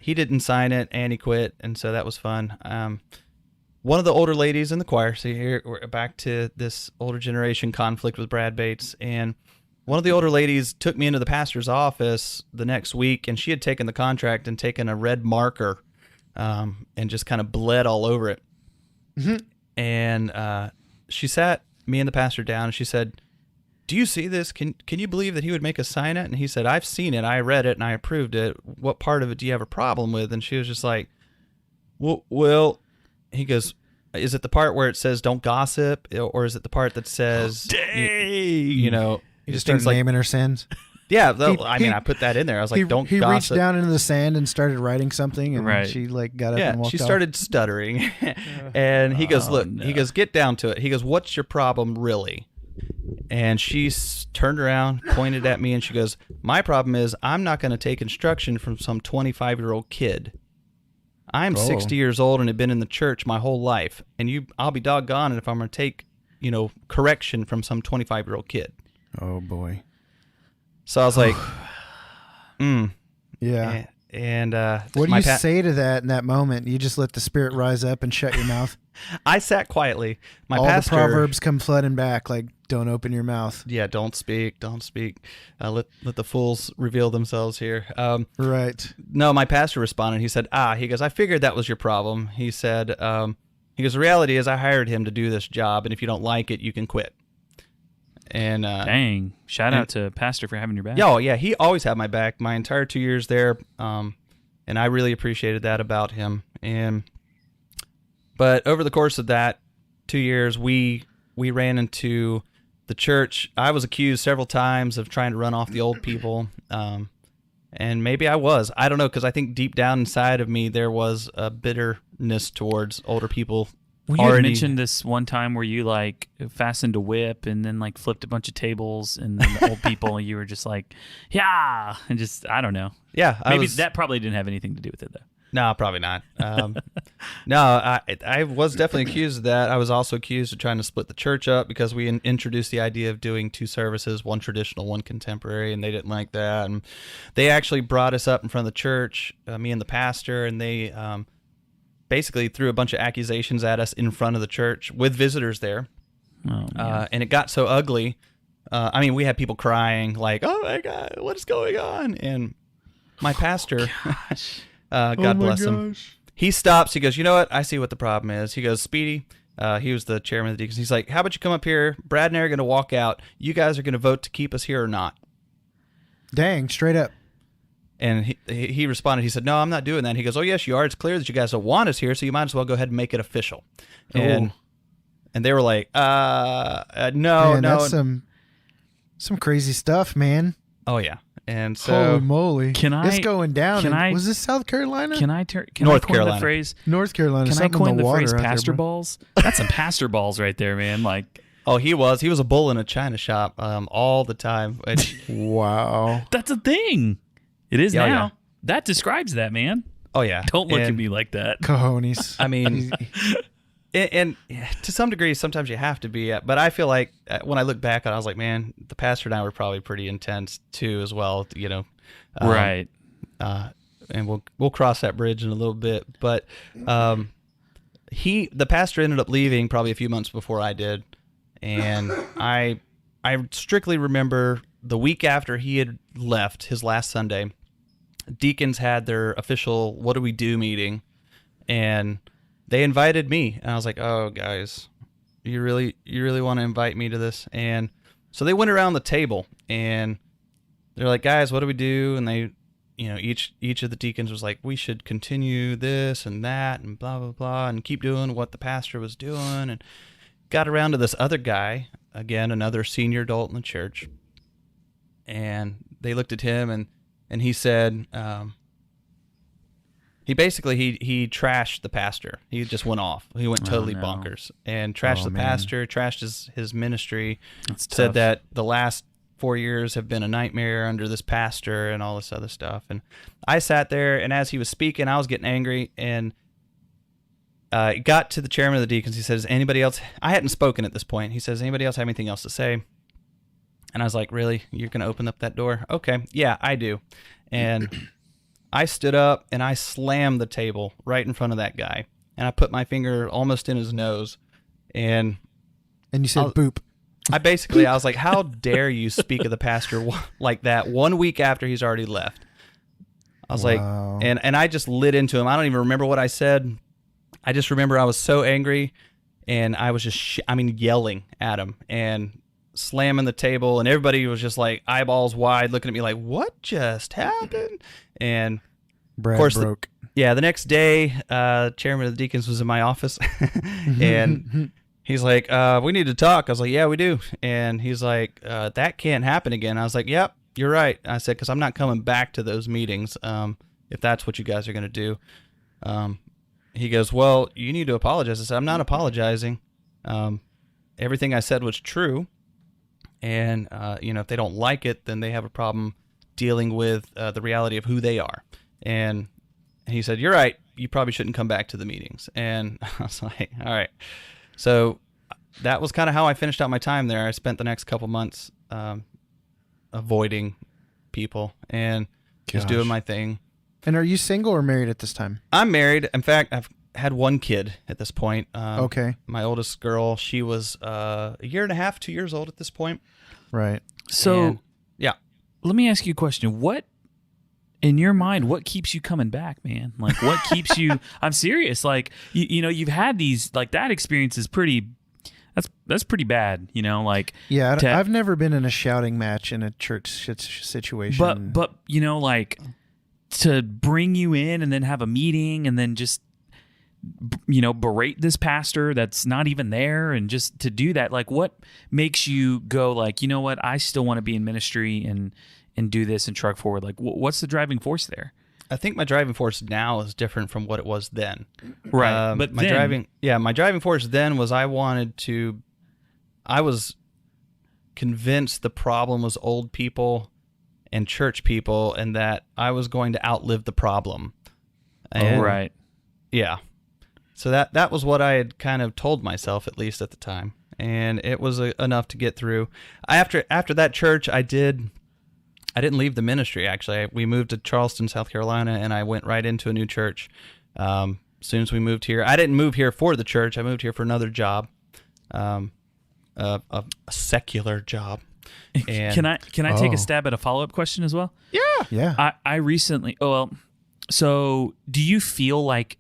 didn't sign it and he quit, and so that was fun. One of the older ladies in the choir, so here we're back to this older generation conflict with Brad Bates, and one of the older ladies took me into the pastor's office the next week, and she had taken the contract and taken a red marker and just kind of bled all over it. Mm-hmm. And she sat me and the pastor down, and she said, do you see this? Can you believe that he would make us sign it? And he said, I've seen it, I read it, and I approved it. What part of it do you have a problem with? And she was just like, well, he goes, is it the part where it says don't gossip, or is it the part that says, he just things started like, naming her sins. yeah, He- I put that in there. I was like, don't he gossip. reached down into the sand and started writing something, and Right. she got up Yeah, and walked she off. started stuttering, and he goes, look, no. he goes, get down to it. He goes, what's your problem really? And she turned around, pointed at me, and she goes, my problem is I'm not going to take instruction from some 25-year-old kid. I'm 60 years old and have been in the church my whole life, and I'll be doggone it if I'm going to take, correction from some 25-year-old kid. Oh boy. So I was like, Yeah. And What do you say to that in that moment? You just let the Spirit rise up and shut your mouth. I sat quietly. My All pastor, the proverbs come flooding back, like don't open your mouth. yeah, don't speak. Let the fools reveal themselves here. Right. No, my pastor responded. He said, he goes, I figured that was your problem. He said, he goes, the reality is I hired him to do this job, and if you don't like it, you can quit. And Dang! Shout out to Pastor for having your back. yeah, he always had my back my entire 2 years there, and I really appreciated that about him. But over the course of that 2 years, we ran into the church. I was accused several times of trying to run off the old people, and maybe I was. I don't know, because I think deep down inside of me there was a bitterness towards older people. Well, you had mentioned this one time where you fastened a whip and then flipped a bunch of tables, and then the old people, you were just like, yeah, and just, I don't know. Yeah, Maybe that probably didn't have anything to do with it though. No, probably not. No, I was definitely accused of that. I was also accused of trying to split the church up because we introduced the idea of doing two services, one traditional, one contemporary, and they didn't like that. And they actually brought us up in front of the church, me and the pastor, and they basically threw a bunch of accusations at us in front of the church with visitors there. Oh, man. And it got so ugly. We had people crying like, oh my God, what is going on? And my pastor, God bless him, he stops. He goes, you know what? I see what the problem is. He goes, Speedy, he was the chairman of the deacons. He's like, how about you come up here? Brad and I are going to walk out. You guys are going to vote to keep us here or not. Dang, straight up. And he responded. He said, no, I'm not doing that. He goes, oh, yes, you are. It's clear that you guys don't want us here, so you might as well go ahead and make it official. And they were like, no, Man, no. that's some crazy stuff, man. Oh, yeah. And so Holy moly! Can It's I- going down. can I- was this South Carolina? Can I North coin the Carolina. phrase? North Carolina. Can I something in coin the water phrase out there, pastor bro. balls? That's some pastor balls right there, man. Like, oh, he was a bull in a china shop all the time. Which, Wow. that's a thing. It is Yeah, now. yeah. That describes that, man. oh yeah, Don't look at And, me like that. Cojones. I mean, and to some degree, sometimes you have to be. But I feel like when I look back on it, I was like, man, the pastor and I were probably pretty intense too, as well. You know, Right. And we'll cross that bridge in a little bit. But the pastor ended up leaving probably a few months before I did, and I strictly remember the week after he had left, his last Sunday, deacons had their official "What do we do" meeting, and they invited me, and I was like, "Oh, guys, you really want to invite me to this?" And so they went around the table, and they're like, "Guys, what do we do?" And they, you know, each of the deacons was like, "We should continue this and that, and blah blah blah, and keep doing what the pastor was doing." And got around to this other guy, again, another senior adult in the church, and they looked at him, and he said, he basically he trashed the pastor. He just went off. He went totally no. bonkers and trashed Oh, the man. pastor, trashed his ministry. That's Said tough. that the last 4 years have been a nightmare under this pastor and all this other stuff. And I sat there, and as he was speaking, I was getting angry, and it got to the chairman of the deacons. He says, "Anybody else?" I hadn't spoken at this point. He says, "Anybody else have anything else to say?" And I was like, "Really? You're going to open up that door?" "Okay, yeah, I do." And I stood up and I slammed the table right in front of that guy. And I put my finger almost in his nose. And And you said boop. I was like, "How dare you speak of the pastor like that 1 week after he's already left?" I was Wow. like, and I just lit into him. I don't even remember what I said. I just remember I was so angry, and I was just, yelling at him and slamming the table, and everybody was just like eyeballs wide, looking at me like, "What just happened?" And Brad of course, broke. the next day, chairman of the deacons was in my office, and he's like, "We need to talk." I was like, "Yeah, we do." And he's like, "That can't happen again." I was like, "Yep, you're right." I said, "Because I'm not coming back to those meetings if that's what you guys are going to do." He goes, "Well, you need to apologize." I said, "I'm not apologizing. Everything I said was true. And, if they don't like it, then they have a problem dealing with the reality of who they are." And he said, "You're right. You probably shouldn't come back to the meetings." And I was like, all right. So that was kind of how I finished out my time there. I spent the next couple months avoiding people and just Gosh. doing my thing. And are you single or married at this time? I'm married. In fact, I've had one kid at this point. Okay. My oldest girl, she was a year and a half, 2 years old at this point. Right. So And, yeah. let me ask you a question. What, in your mind, what keeps you coming back, man? Like, what keeps you? I'm serious. Like, you've had these, like, that experience is pretty. That's pretty bad. Like. Yeah, to- I've never been in a shouting match in a church situation. But like, to bring you in and then have a meeting and then just berate this pastor that's not even there, and just to do that, like, what makes you go like, you know what, I still want to be in ministry and do this and truck forward? Like, what's the driving force there? I think my driving force now is different from what it was then. Right. But my then- driving force then was I was convinced the problem was old people and church people, and that I was going to outlive the problem. And, Right. Yeah. So that was what I had kind of told myself, at least at the time, and it was enough to get through. After that church, I didn't leave the ministry. Actually, we moved to Charleston, South Carolina, and I went right into a new church. As soon as we moved here, I didn't move here for the church. I moved here for another job, a secular job. And Can I take Oh. a stab at a follow-up question as well? yeah. I recently, so do you feel like,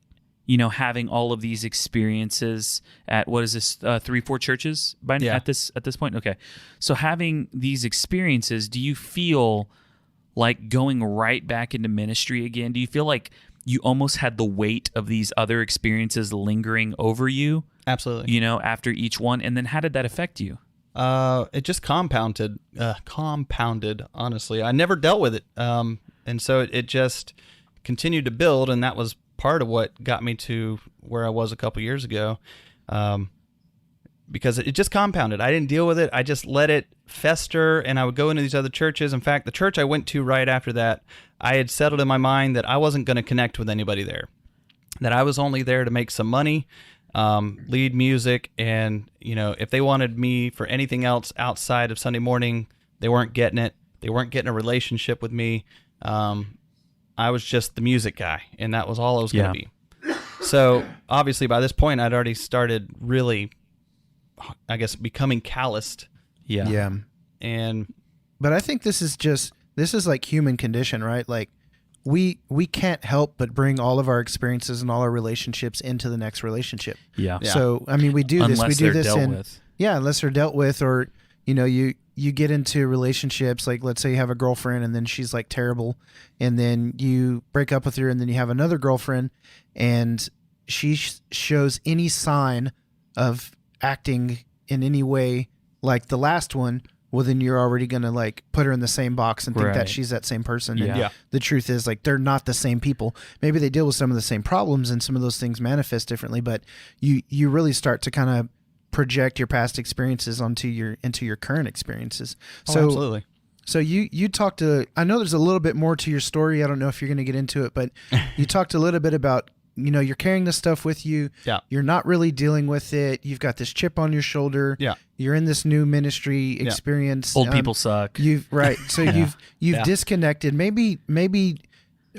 having all of these experiences at, what is this, 3-4 churches Yeah. at this point? Okay. So having these experiences, do you feel like going right back into ministry again? Do you feel like you almost had the weight of these other experiences lingering over you, Absolutely. after each one? And then how did that affect you? It just compounded. Honestly, I never dealt with it, and so it just continued to build, and that was part of what got me to where I was a couple years ago, because it just compounded. I didn't deal with it. I just let it fester, and I would go into these other churches. In fact, the church I went to right after that, I had settled in my mind that I wasn't going to connect with anybody there, that I was only there to make some money, lead music, and if they wanted me for anything else outside of Sunday morning, they weren't getting it. They weren't getting a relationship with me. I was just the music guy, and that was all I was going to be. So obviously by this point, I'd already started really, I guess, becoming calloused. Yeah. But I think this is like human condition, right? Like we can't help but bring all of our experiences and all our relationships into the next relationship. Yeah. So I mean, we do this. We do this dealt in with. unless they're dealt with, or you get into relationships, like let's say you have a girlfriend and then she's like terrible, and then you break up with her, and then you have another girlfriend and she shows any sign of acting in any way like the last one, well then you're already going to like put her in the same box and think Right. that she's that same person. Yeah. And the truth is, like, they're not the same people. Maybe they deal with some of the same problems and some of those things manifest differently, but you really start to kind of project your past experiences into your current experiences. So Absolutely. So you talked to, I know there's a little bit more to your story. I don't know if you're going to get into it, but you talked a little bit about, you're carrying this stuff with you. Yeah. You're not really dealing with it. You've got this chip on your shoulder. Yeah. You're in this new ministry experience. Old people suck. So you've disconnected. Maybe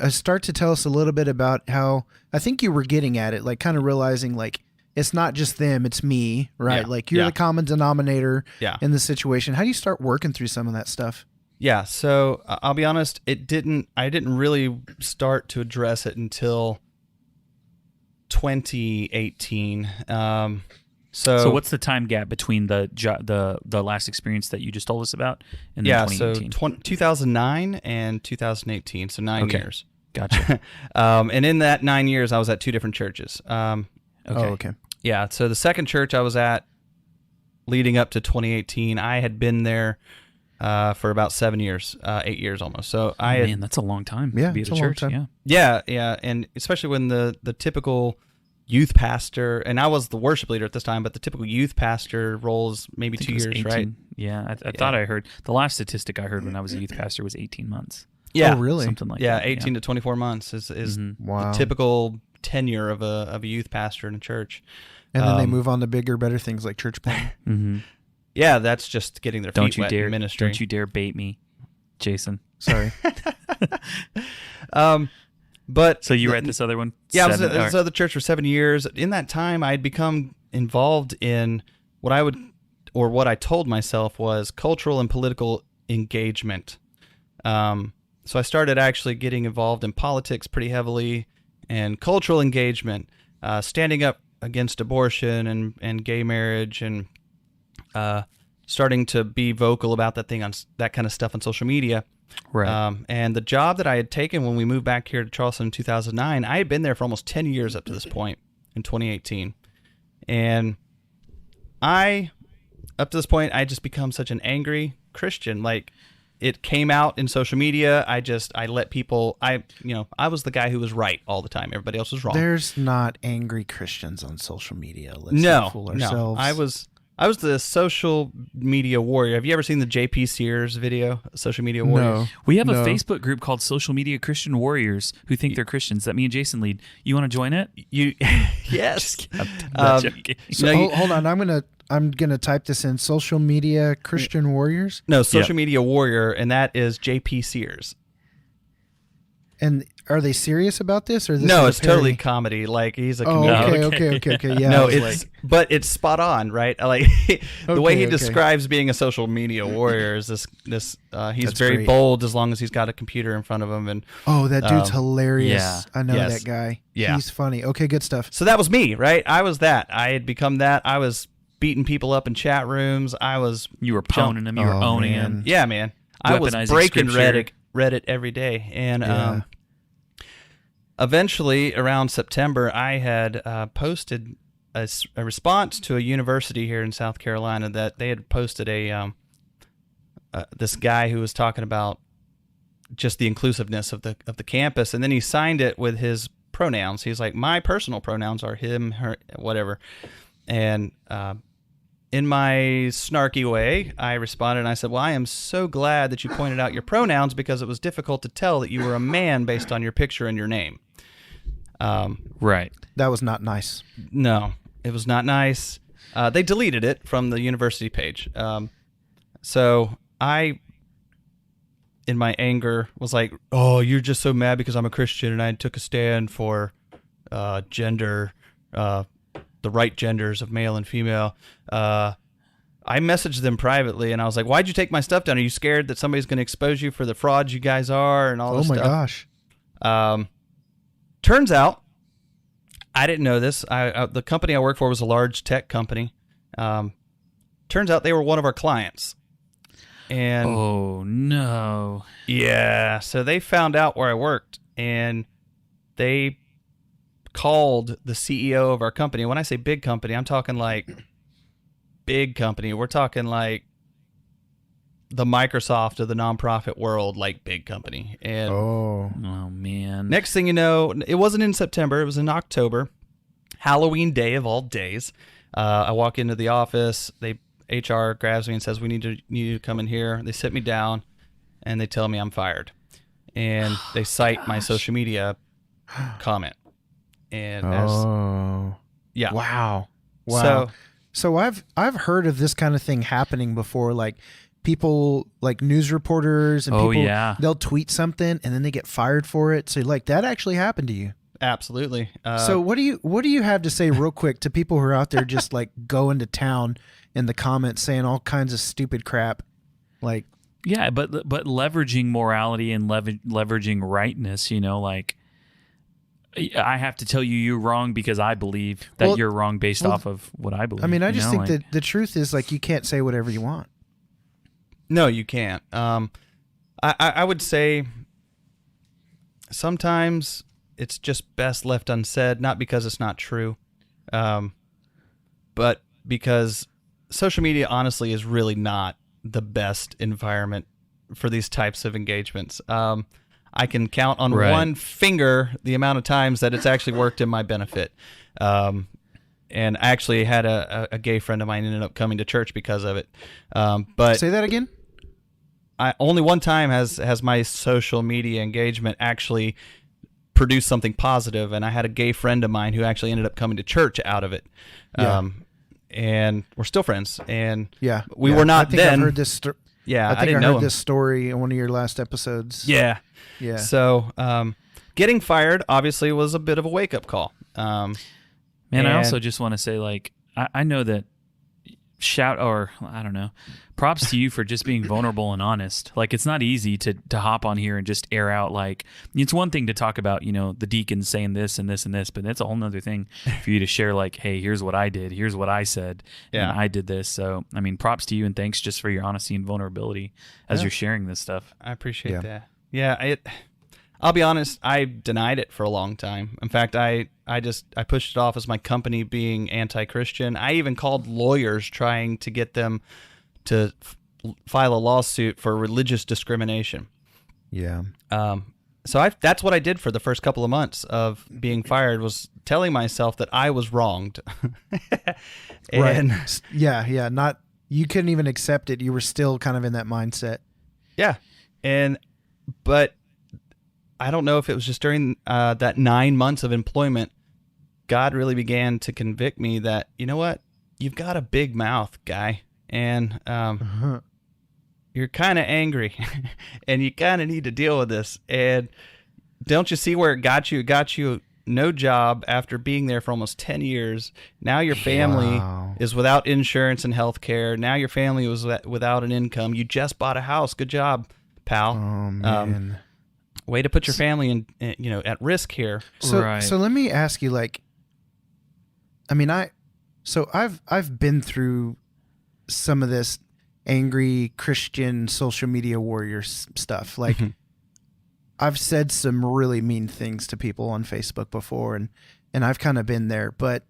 start to tell us a little bit about how, I think you were getting at it, like kind of realizing like, it's not just them, it's me, right? Yeah. Like you're the common denominator Yeah. in the situation. How do you start working through some of that stuff? Yeah, so I'll be honest, I didn't really start to address it until 2018. So what's the time gap between the last experience that you just told us about and then 2018? 2009 and 2018, so 9 years. Gotcha. And in that 9 years, I was at two different churches. Okay. Oh, okay. Yeah, so the second church I was at leading up to 2018, I had been there for about 7 years, 8 years almost. So Man, that's a long time to be at it's a a long church. time. Yeah, and especially when the typical youth pastor, and I was the worship leader at this time, but the typical youth pastor role is maybe I think 2 it was years, 18. right? Yeah, I thought I heard the last statistic I heard when I was a youth pastor was 18 months. Yeah, Oh, really? Something like yeah, that. 18 to 24 months is Wow. the typical tenure of a youth pastor in a church. And then they move on to bigger, better things like church planting. Mm-hmm. Yeah, that's just getting their feet Don't you wet dare! in ministry. Don't you dare bait me, Jason. Sorry. But So you were at this other one? yeah, I was 7 at this other church for 7 years. In that time, I had become involved in what I told myself was cultural and political engagement. So I started actually getting involved in politics pretty heavily and cultural engagement, standing up against abortion and gay marriage, and starting to be vocal about that kind of stuff on social media. Right. And the job that I had taken when we moved back here to Charleston in 2009, I had been there for almost 10 years up to this point in 2018. And up to this point, I just become such an angry Christian. Like, it came out in social media. I let people, I was the guy who was right all the time. Everybody else was wrong. There's not angry Christians on social media. Let's not fool ourselves. I was the social media warrior. Have you ever seen the JP Sears video, Social Media Warriors? No. We have a No. Facebook group called Social Media Christian Warriors who think they're Christians that me and Jason lead. You want to join it? Yes. I'm not joking. So No, hold on. I'm gonna type this in. Social media Christian warriors. No, Social Media Warrior, and that is JP Sears. And are they serious about this, or this No, is it's a parody? totally comedy. Like, he's a Oh, comedian. okay. Yeah. No, I was but it's spot on, right? Like the way he Okay. describes being a social media warrior is this. He's That's very great. bold as long as he's got a computer in front of him, and oh, that dude's hilarious. yeah. I know Yes. that guy. Yeah. He's funny. Okay, good stuff. so that was me, right? I was that. I had become that. I was beating people up in chat rooms. I was, You were poning him. You were Oh, owning man. him. yeah, man. I was Weaponizing breaking scripture. Reddit every day, and Yeah. eventually around September, I had posted a response to a university here in South Carolina that they had posted this guy who was talking about just the inclusiveness of the campus, and then he signed it with his pronouns. He's like, my personal pronouns are him, her, whatever. And in my snarky way, I responded and I said, well, I am so glad that you pointed out your pronouns because it was difficult to tell that you were a man based on your picture and your name. Right. That was not nice. No, it was not nice. They deleted it from the university page. So I, in my anger, was like, oh, you're just so mad because I'm a Christian and I took a stand for gender, the right genders of male and female. I messaged them privately and I was like, why'd you take my stuff down? Are you scared that somebody's going to expose you for the frauds you guys are and all this stuff? Oh my gosh. Turns out, I didn't know this. The company I work for was a large tech company. Turns out they were one of our clients. And oh no. Yeah, so they found out where I worked and they called the CEO of our company. When I say big company, I'm talking like big company. We're talking like the Microsoft of the nonprofit world, like big company. And oh man. Next thing you know, it wasn't in September, it was in October, Halloween day of all days. I walk into the office, HR grabs me and says, we need you to come in here. They sit me down and they tell me I'm fired. And they cite my social media comment. And yeah. Wow. So I've heard of this kind of thing happening before, like people like news reporters and people, they'll tweet something and then they get fired for it. So like that actually happened to you. Absolutely. So what do you have to say real quick to people who are out there just like going to town in the comments saying all kinds of stupid crap? Like, yeah, but leveraging morality and leveraging rightness, like I have to tell you you're wrong because I believe that you're wrong based off of what I believe. I mean, I just think that the truth is like you can't say whatever you want. No, you can't. I would say sometimes it's just best left unsaid, not because it's not true, but because social media honestly is really not the best environment for these types of engagements. I can count on one finger the amount of times that it's actually worked in my benefit. And I actually had a gay friend of mine ended up coming to church because of it. But say that again. Only one time has my social media engagement actually produced something positive, and I had a gay friend of mine who actually ended up coming to church out of it. Yeah. And we're still friends. And we were not I think then. I've heard this I didn't know heard this story in one of your last episodes. Yeah. Yeah. So getting fired obviously was a bit of a wake-up call. Man, I also just want to say, like, I know that props to you for just being vulnerable and honest. Like, it's not easy to hop on here and just air out, like, it's one thing to talk about, the deacons saying this and this and this, but that's a whole nother thing for you to share, like, hey, here's what I did, here's what I said, and I did this. So, I mean, props to you and thanks just for your honesty and vulnerability as you're sharing this stuff. I appreciate that. Yeah, I'll be honest, I denied it for a long time. In fact, I pushed it off as my company being anti-Christian. I even called lawyers trying to get them to file a lawsuit for religious discrimination. Yeah. So that's what I did for the first couple of months of being fired, was telling myself that I was wronged. Right. Yeah. Not, you couldn't even accept it. You were still kind of in that mindset. Yeah. But I don't know if it was just during that 9 months of employment, God really began to convict me that, you know what, you've got a big mouth, guy, and you're kind of angry, and you kind of need to deal with this. And don't you see where it got you? It got you no job after being there for almost 10 years. Now your family is without insurance and health care. Now your family was without an income. You just bought a house. Good job, pal. Oh, man. Way to put your family in, at risk here. So let me ask you, like, I mean, I've been through some of this angry Christian social media warrior stuff. Like, I've said some really mean things to people on Facebook before, and I've kind of been there. But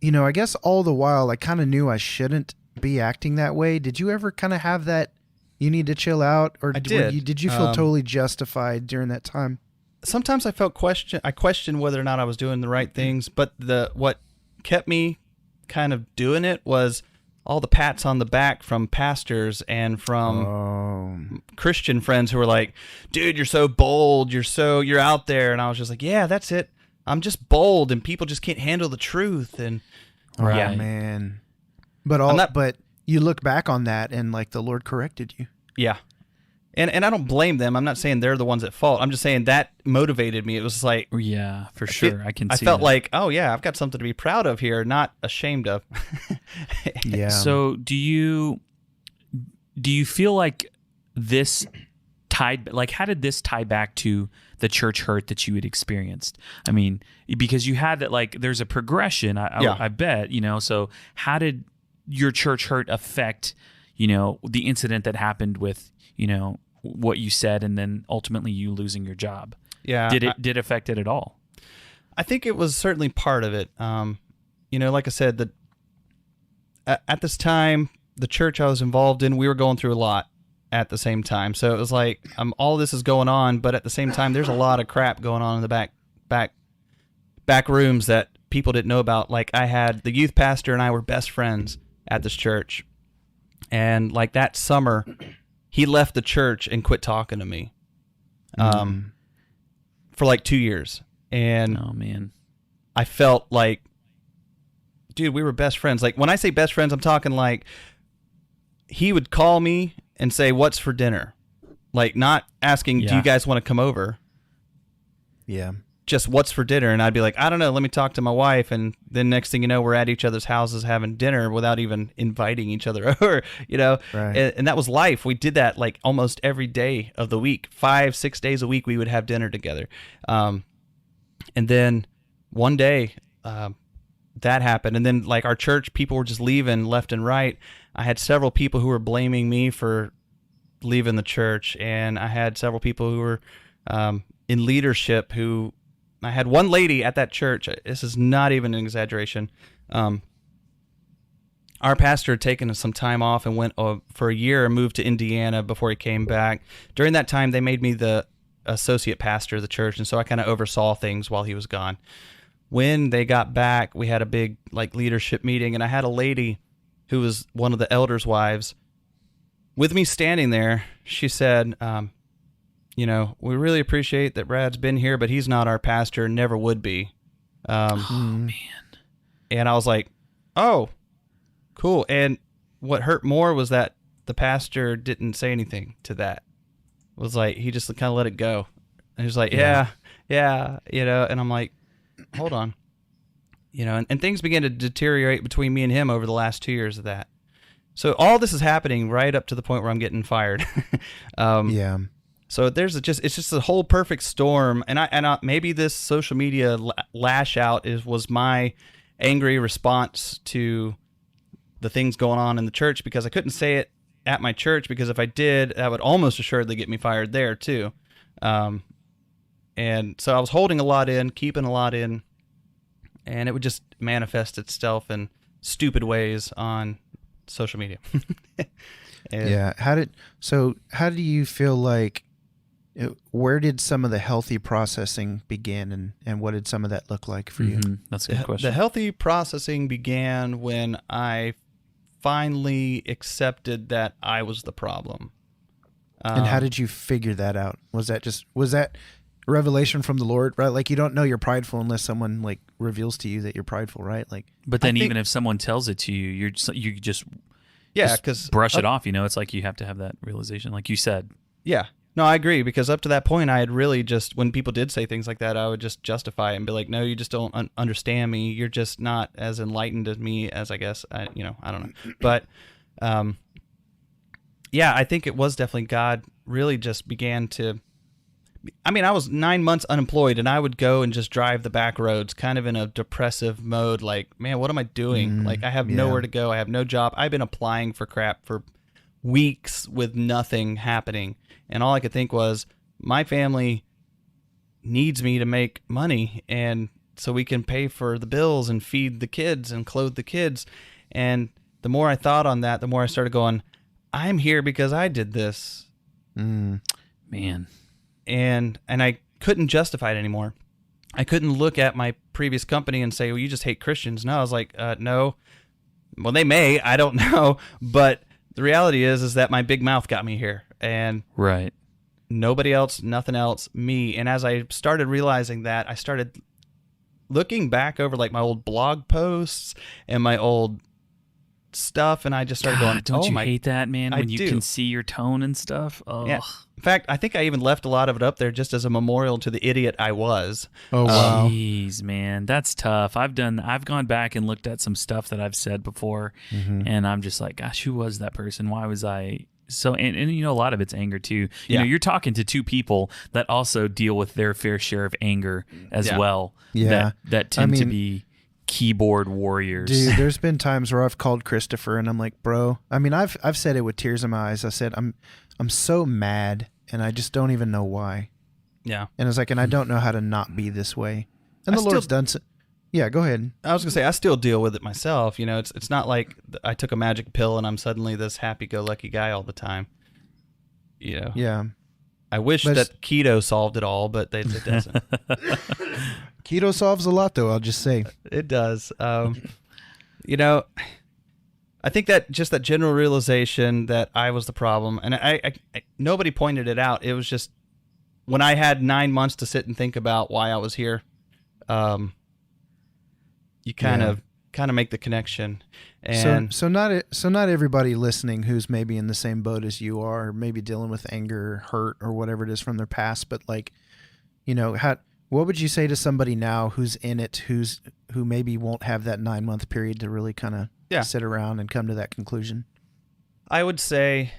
I guess all the while I kind of knew I shouldn't be acting that way. Did you ever kind of have that you need to chill out, or I did. Did you feel totally justified during that time? Sometimes I questioned whether or not I was doing the right things, but what kept me kind of doing it was all the pats on the back from pastors and from Christian friends who were like, dude, you're so bold, you're out there. And I was just like, yeah, that's it. I'm just bold, and people just can't handle the truth. And yeah, man. But you look back on that and like the Lord corrected you. Yeah. And I don't blame them. I'm not saying they're the ones at fault. I'm just saying that motivated me. It was like, yeah, for sure. I felt that. like, oh yeah, I've got something to be proud of here, not ashamed of. Yeah. So do you feel like this how did this tie back to the church hurt that you had experienced? I mean, because you had that, like, there's a progression, I bet, so how did your church hurt affect, the incident that happened with, what you said, and then ultimately you losing your job? Yeah. Did it affect it at all? I think it was certainly part of it. Like I said, at this time, the church I was involved in, we were going through a lot at the same time. So it was like, all this is going on, but at the same time, there's a lot of crap going on in the back rooms that people didn't know about. Like, I had the youth pastor and I were best friends at this church. And like that summer, he left the church and quit talking to me for like 2 years. And oh man, I felt like, dude, we were best friends. Like, when I say best friends, I'm talking like he would call me and say, what's for dinner? Like, not asking, do you guys want to come over? Yeah. Just what's for dinner? And I'd be like, I don't know, let me talk to my wife. And then next thing you know, we're at each other's houses having dinner without even inviting each other over, Right. And that was life. We did that like almost every day of the week, 5-6 days a week, we would have dinner together. And then one day, that happened. And then like our church, people were just leaving left and right. I had several people who were blaming me for leaving the church. And I had several people who were in leadership who, I had one lady at that church. This is not even an exaggeration. Our pastor had taken some time off and went for a year and moved to Indiana before he came back. During that time, they made me the associate pastor of the church. And so I kind of oversaw things while he was gone. When they got back, we had a big like leadership meeting, and I had a lady who was one of the elders' wives with me standing there. She said, we really appreciate that Brad's been here, but he's not our pastor and never would be. Man. And I was like, oh, cool. And what hurt more was that the pastor didn't say anything to that. It was like, he just kind of let it go. And he was like, yeah, and I'm like, hold on. And things began to deteriorate between me and him over the last 2 years of that. So all this is happening right up to the point where I'm getting fired. Yeah. So it's just a whole perfect storm, and I maybe this social media lash out was my angry response to the things going on in the church, because I couldn't say it at my church, because if I did, that would almost assuredly get me fired there too. And so I was holding a lot in, keeping a lot in, and it would just manifest itself in stupid ways on social media. Yeah. How do you feel like? Where did some of the healthy processing begin, and what did some of that look like for you? That's a good question. The healthy processing began when I finally accepted that I was the problem. And how did you figure that out? Was that revelation from the Lord, right? Like, you don't know you're prideful unless someone like reveals to you that you're prideful, right? Like, but then even if someone tells it to you, you just because brush it off. It's like you have to have that realization, like you said. Yeah. No, I agree, because up to that point, I had really just, when people did say things like that, I would just justify it and be like, no, you just don't understand me. You're just not as enlightened as me as I guess, I don't know. But, I think it was definitely God really just began to, I was 9 months unemployed, and I would go and just drive the back roads kind of in a depressive mode. Like, man, what am I doing? Like, I have nowhere to go. I have no job. I've been applying for crap for weeks with nothing happening. And all I could think was, my family needs me to make money, and so we can pay for the bills and feed the kids and clothe the kids. And the more I thought on that, the more I started going, I'm here because I did this. Man. And I couldn't justify it anymore. I couldn't look at my previous company and say, well, you just hate Christians. No, I was like, no. Well, they may, I don't know. But the reality is that my big mouth got me here. And Right. nobody else, nothing else, me. And as I started realizing that, I started looking back over like my old blog posts and my old stuff, and I just started going, don't you my, hate that, man, when you do. can see your tone and stuff? Oh. Yeah. In fact, I think I even left a lot of it up there just as a memorial to the idiot I was. Oh, wow. Jeez, man, that's tough. I've gone back and looked at some stuff that I've said before, and I'm just like, gosh, who was that person? Why was I so? And you know, a lot of it's anger too. You know, you're talking to two people that also deal with their fair share of anger as well. Yeah. that tend to be keyboard warriors. Dude, there's been times where I've called Christopher and I'm like, bro, I mean, I've said it with tears in my eyes. I said, I'm so mad and I just don't even know why. Yeah. And it's like, and I don't know how to not be this way. And the Lord's done so. Yeah, go ahead. I was going to say, I still deal with it myself. You know, it's not like I took a magic pill and I'm suddenly this happy-go-lucky guy all the time. You know? Yeah. I wish that keto solved it all, but it doesn't. Keto solves a lot, though, I'll just say. It does. You know, I think that just that general realization that I was the problem, and I nobody pointed it out. It was just when I had 9 months to sit and think about why I was here. You kind of make the connection, and so not everybody listening who's maybe in the same boat as you are, or maybe dealing with anger, hurt, or whatever it is from their past. But like, you know, what would you say to somebody now who's in it, who maybe won't have that 9 month period to really kind of sit around and come to that conclusion? I would say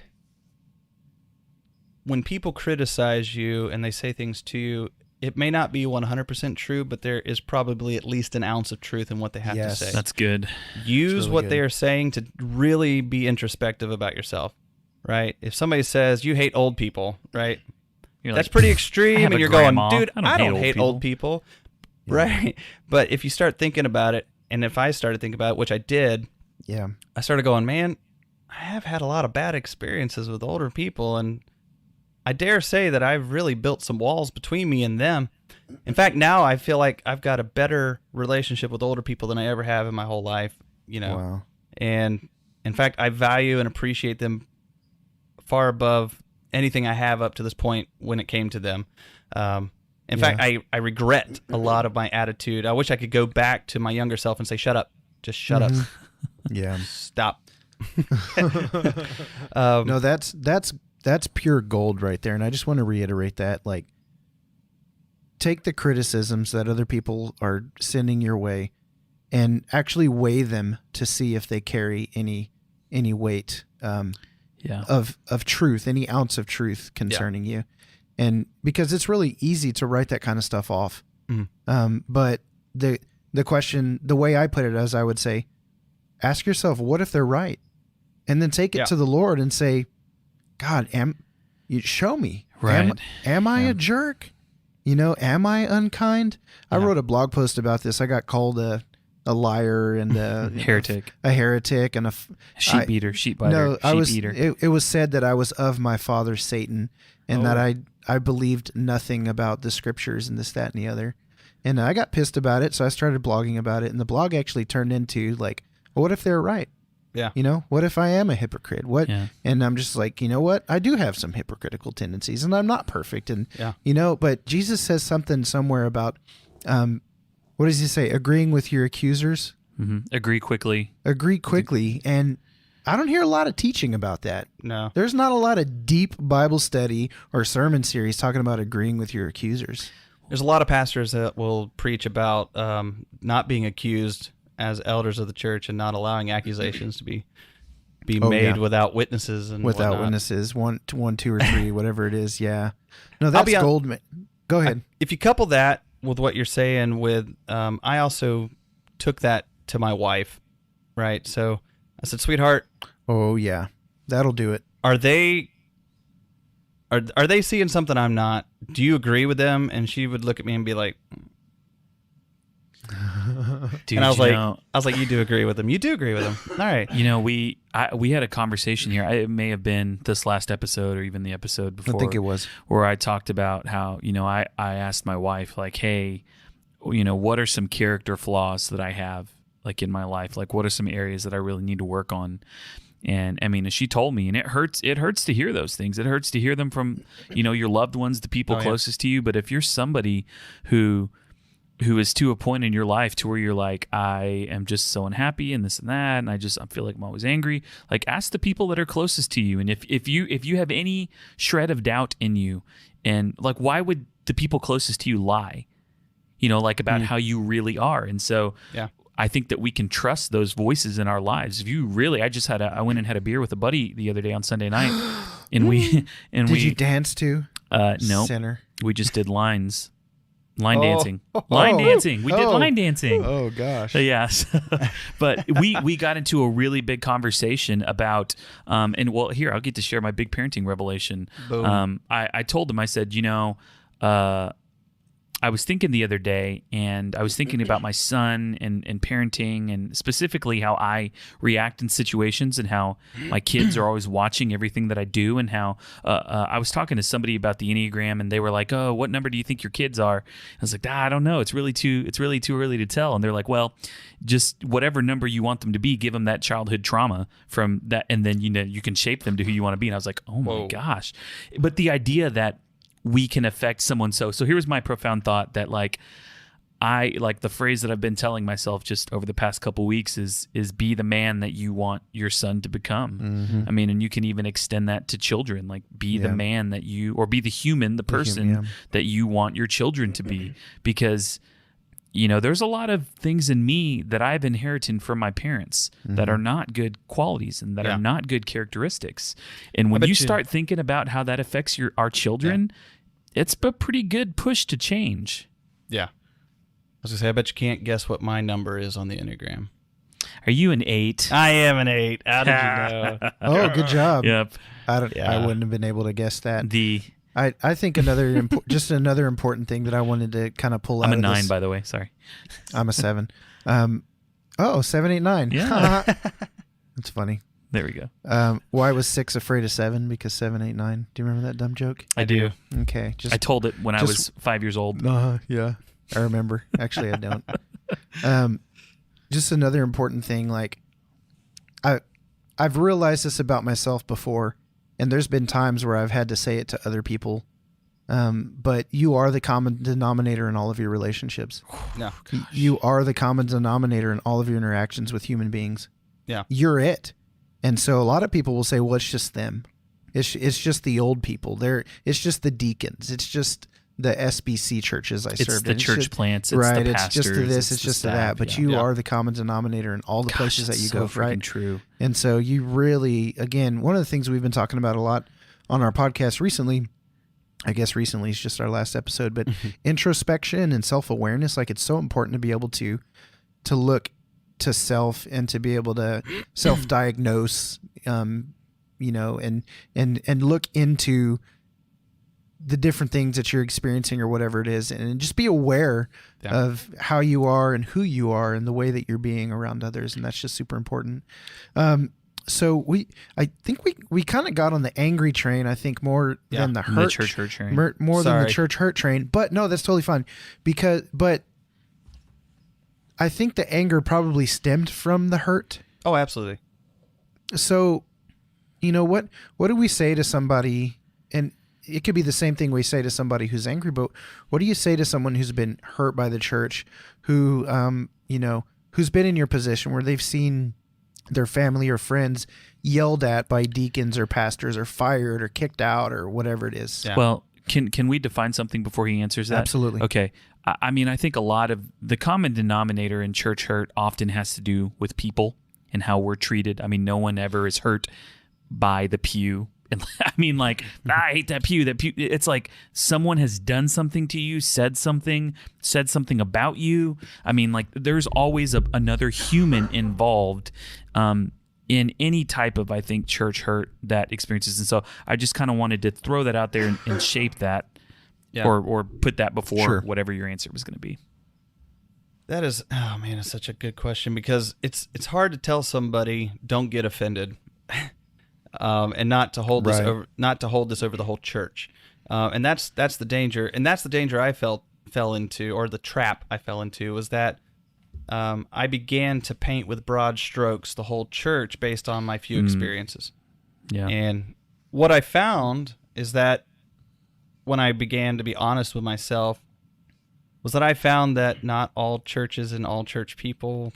when people criticize you and they say things to you, it may not be 100% true, but there is probably at least an ounce of truth in what they have to say. That's good. Use really what good. they are saying to really be introspective about yourself, right? If somebody says you hate old people, right? You're That's like, pretty I extreme, have and a you're grandma. going, dude, I don't hate old people, right? But if you start thinking about it, and if I started thinking about it, which I did, Yeah. I started going, man, I have had a lot of bad experiences with older people, and I dare say that I've really built some walls between me and them. In fact, now I feel like I've got a better relationship with older people than I ever have in my whole life, you know. Wow. And in fact, I value and appreciate them far above anything I have up to this point when it came to them. In fact, I regret a lot of my attitude. I wish I could go back to my younger self and say, shut up. Just shut up. Yeah. Stop. No, that's pure gold right there. And I just want to reiterate that, like, take the criticisms that other people are sending your way and actually weigh them to see if they carry any weight of truth, any ounce of truth concerning you. And because it's really easy to write that kind of stuff off. But the question, the way I put it is, I would say, ask yourself, what if they're right? And then take it to the Lord and say, God, you show me. Right. Am I a jerk? You know, am I unkind? I wrote a blog post about this. I got called a liar and a heretic, and a sheep biter. No, I was. Eater. It was said that I was of my father Satan, and that I believed nothing about the scriptures and this, that, and the other. And I got pissed about it, so I started blogging about it. And the blog actually turned into like, well, what if they're right? Yeah. You know, what if I am a hypocrite? What? Yeah. And I'm just like, you know what? I do have some hypocritical tendencies, and I'm not perfect. And, you know, but Jesus says something somewhere about, what does he say? Agreeing with your accusers? Mm-hmm. Agree quickly. Agree quickly. And I don't hear a lot of teaching about that. No. There's not a lot of deep Bible study or sermon series talking about agreeing with your accusers. There's a lot of pastors that will preach about not being accused as elders of the church and not allowing accusations to be made without witnesses and without whatnot. Witnesses, one, 2, or 3, whatever it is. Yeah. No, that's gold. Go ahead. If you couple that with what you're saying with, I also took that to my wife, right? So I said, sweetheart. Oh yeah. That'll do it. Are they seeing something I'm not? Do you agree with them? And she would look at me and be like, Dude, And I was you like, know, you do agree with him. You do agree with him. All right. you know, we had a conversation here. It may have been this last episode or even the episode before. I think it was. Where I talked about how, I asked my wife, like, hey, what are some character flaws that I have, like, in my life? Like, what are some areas that I really need to work on? And I mean, she told me, and it hurts to hear those things. It hurts to hear them from, your loved ones, the people closest to you. But if you're somebody who is to a point in your life to where you're like, I am just so unhappy and this and that, and I feel like I'm always angry, like, ask the people that are closest to you. And if you have any shred of doubt in you, and like, why would the people closest to you lie? Like, about how you really are. And so I think that we can trust those voices in our lives. If you really, I went and had a beer with a buddy the other day on Sunday night, and did you dance too? No, Sinner. We just did line dancing. Line dancing. We did line dancing. Oh gosh. Yes. But we got into a really big conversation about, and well, here, I'll get to share my big parenting revelation. Boom. I told him, I said, I was thinking the other day, and I was thinking about my son and parenting, and specifically how I react in situations, and how my kids are always watching everything that I do, and how I was talking to somebody about the Enneagram, and they were like, "Oh, what number do you think your kids are?" I was like, "I don't know. It's really too early to tell." And they're like, "Well, just whatever number you want them to be, give them that childhood trauma from that, and then you can shape them to who you want to be." And I was like, "Oh my gosh!" But the idea that we can affect someone so here was my profound thought, that like, I like the phrase that I've been telling myself just over the past couple weeks is be the man that you want your son to become. Mm-hmm. I mean, and you can even extend that to children, like be the man that or be the human, the person that you want your children to be, because there's a lot of things in me that I've inherited from my parents that are not good qualities and that are not good characteristics. And when you start thinking about how that affects our children, it's a pretty good push to change. Yeah. I was going to say, I bet you can't guess what my number is on the Enneagram. Are you an 8? I am an 8. How did you know? Oh, good job. Yep. I wouldn't have been able to guess that. I think just another important thing that I wanted to kind of pull out. I'm a of 9, this, by the way. Sorry. I'm a 7. 7, 8, 9. Yeah. That's funny. There we go. Why was 6 afraid of 7? Because 7, 8, 9. Do you remember that dumb joke? I do. Okay. I told it when I was 5 years old. Yeah. I remember. Actually, I don't. Just another important thing. Like, I've realized this about myself before, and there's been times where I've had to say it to other people. But you are the common denominator in all of your relationships. No. You are the common denominator in all of your interactions with human beings. Yeah. You're it. And so a lot of people will say, well, it's just them. It's just the old people. It's just the deacons. It's just the SBC churches I served in. It's the church plants. It's right. the pastors. It's just to this. It's the just staff, to that. But you are the common denominator in all the places that you go. Right. True. And so you really, again, one of the things we've been talking about a lot on our podcast recently, I guess recently is just our last episode, but introspection and self-awareness, like, it's so important to be able to look to self and to be able to self-diagnose, and look into the different things that you're experiencing or whatever it is, and just be aware of how you are and who you are and the way that you're being around others. And that's just super important. So I think we kind of got on the angry train, I think, more than the hurt, the church hurt train. More than the church hurt train. But no, that's totally fine, but I think the anger probably stemmed from the hurt. Oh, absolutely. So, what do we say to somebody? And it could be the same thing we say to somebody who's angry, but what do you say to someone who's been hurt by the church, who, who's been in your position where they've seen their family or friends yelled at by deacons or pastors or fired or kicked out or whatever it is? Yeah. Well, can we define something before he answers that? Absolutely. Okay. I mean, I think a lot of the common denominator in church hurt often has to do with people and how we're treated. I mean, no one ever is hurt by the pew. And I mean, like, I hate that pew. That pew. It's like someone has done something to you, said something about you. I mean, like, there's always another human involved in any type of, I think, church hurt that experiences. And so I just kind of wanted to throw that out there and shape that, or put that before whatever your answer was going to be. That is, oh man, it's such a good question, because it's hard to tell somebody don't get offended, and not to hold this Right. over the whole church, and that's the danger, and that's the danger I fell into, or the trap I fell into, was that I began to paint with broad strokes the whole church based on my few experiences. Yeah. And what I found is that when I began to be honest with myself, was that I found that not all churches and all church people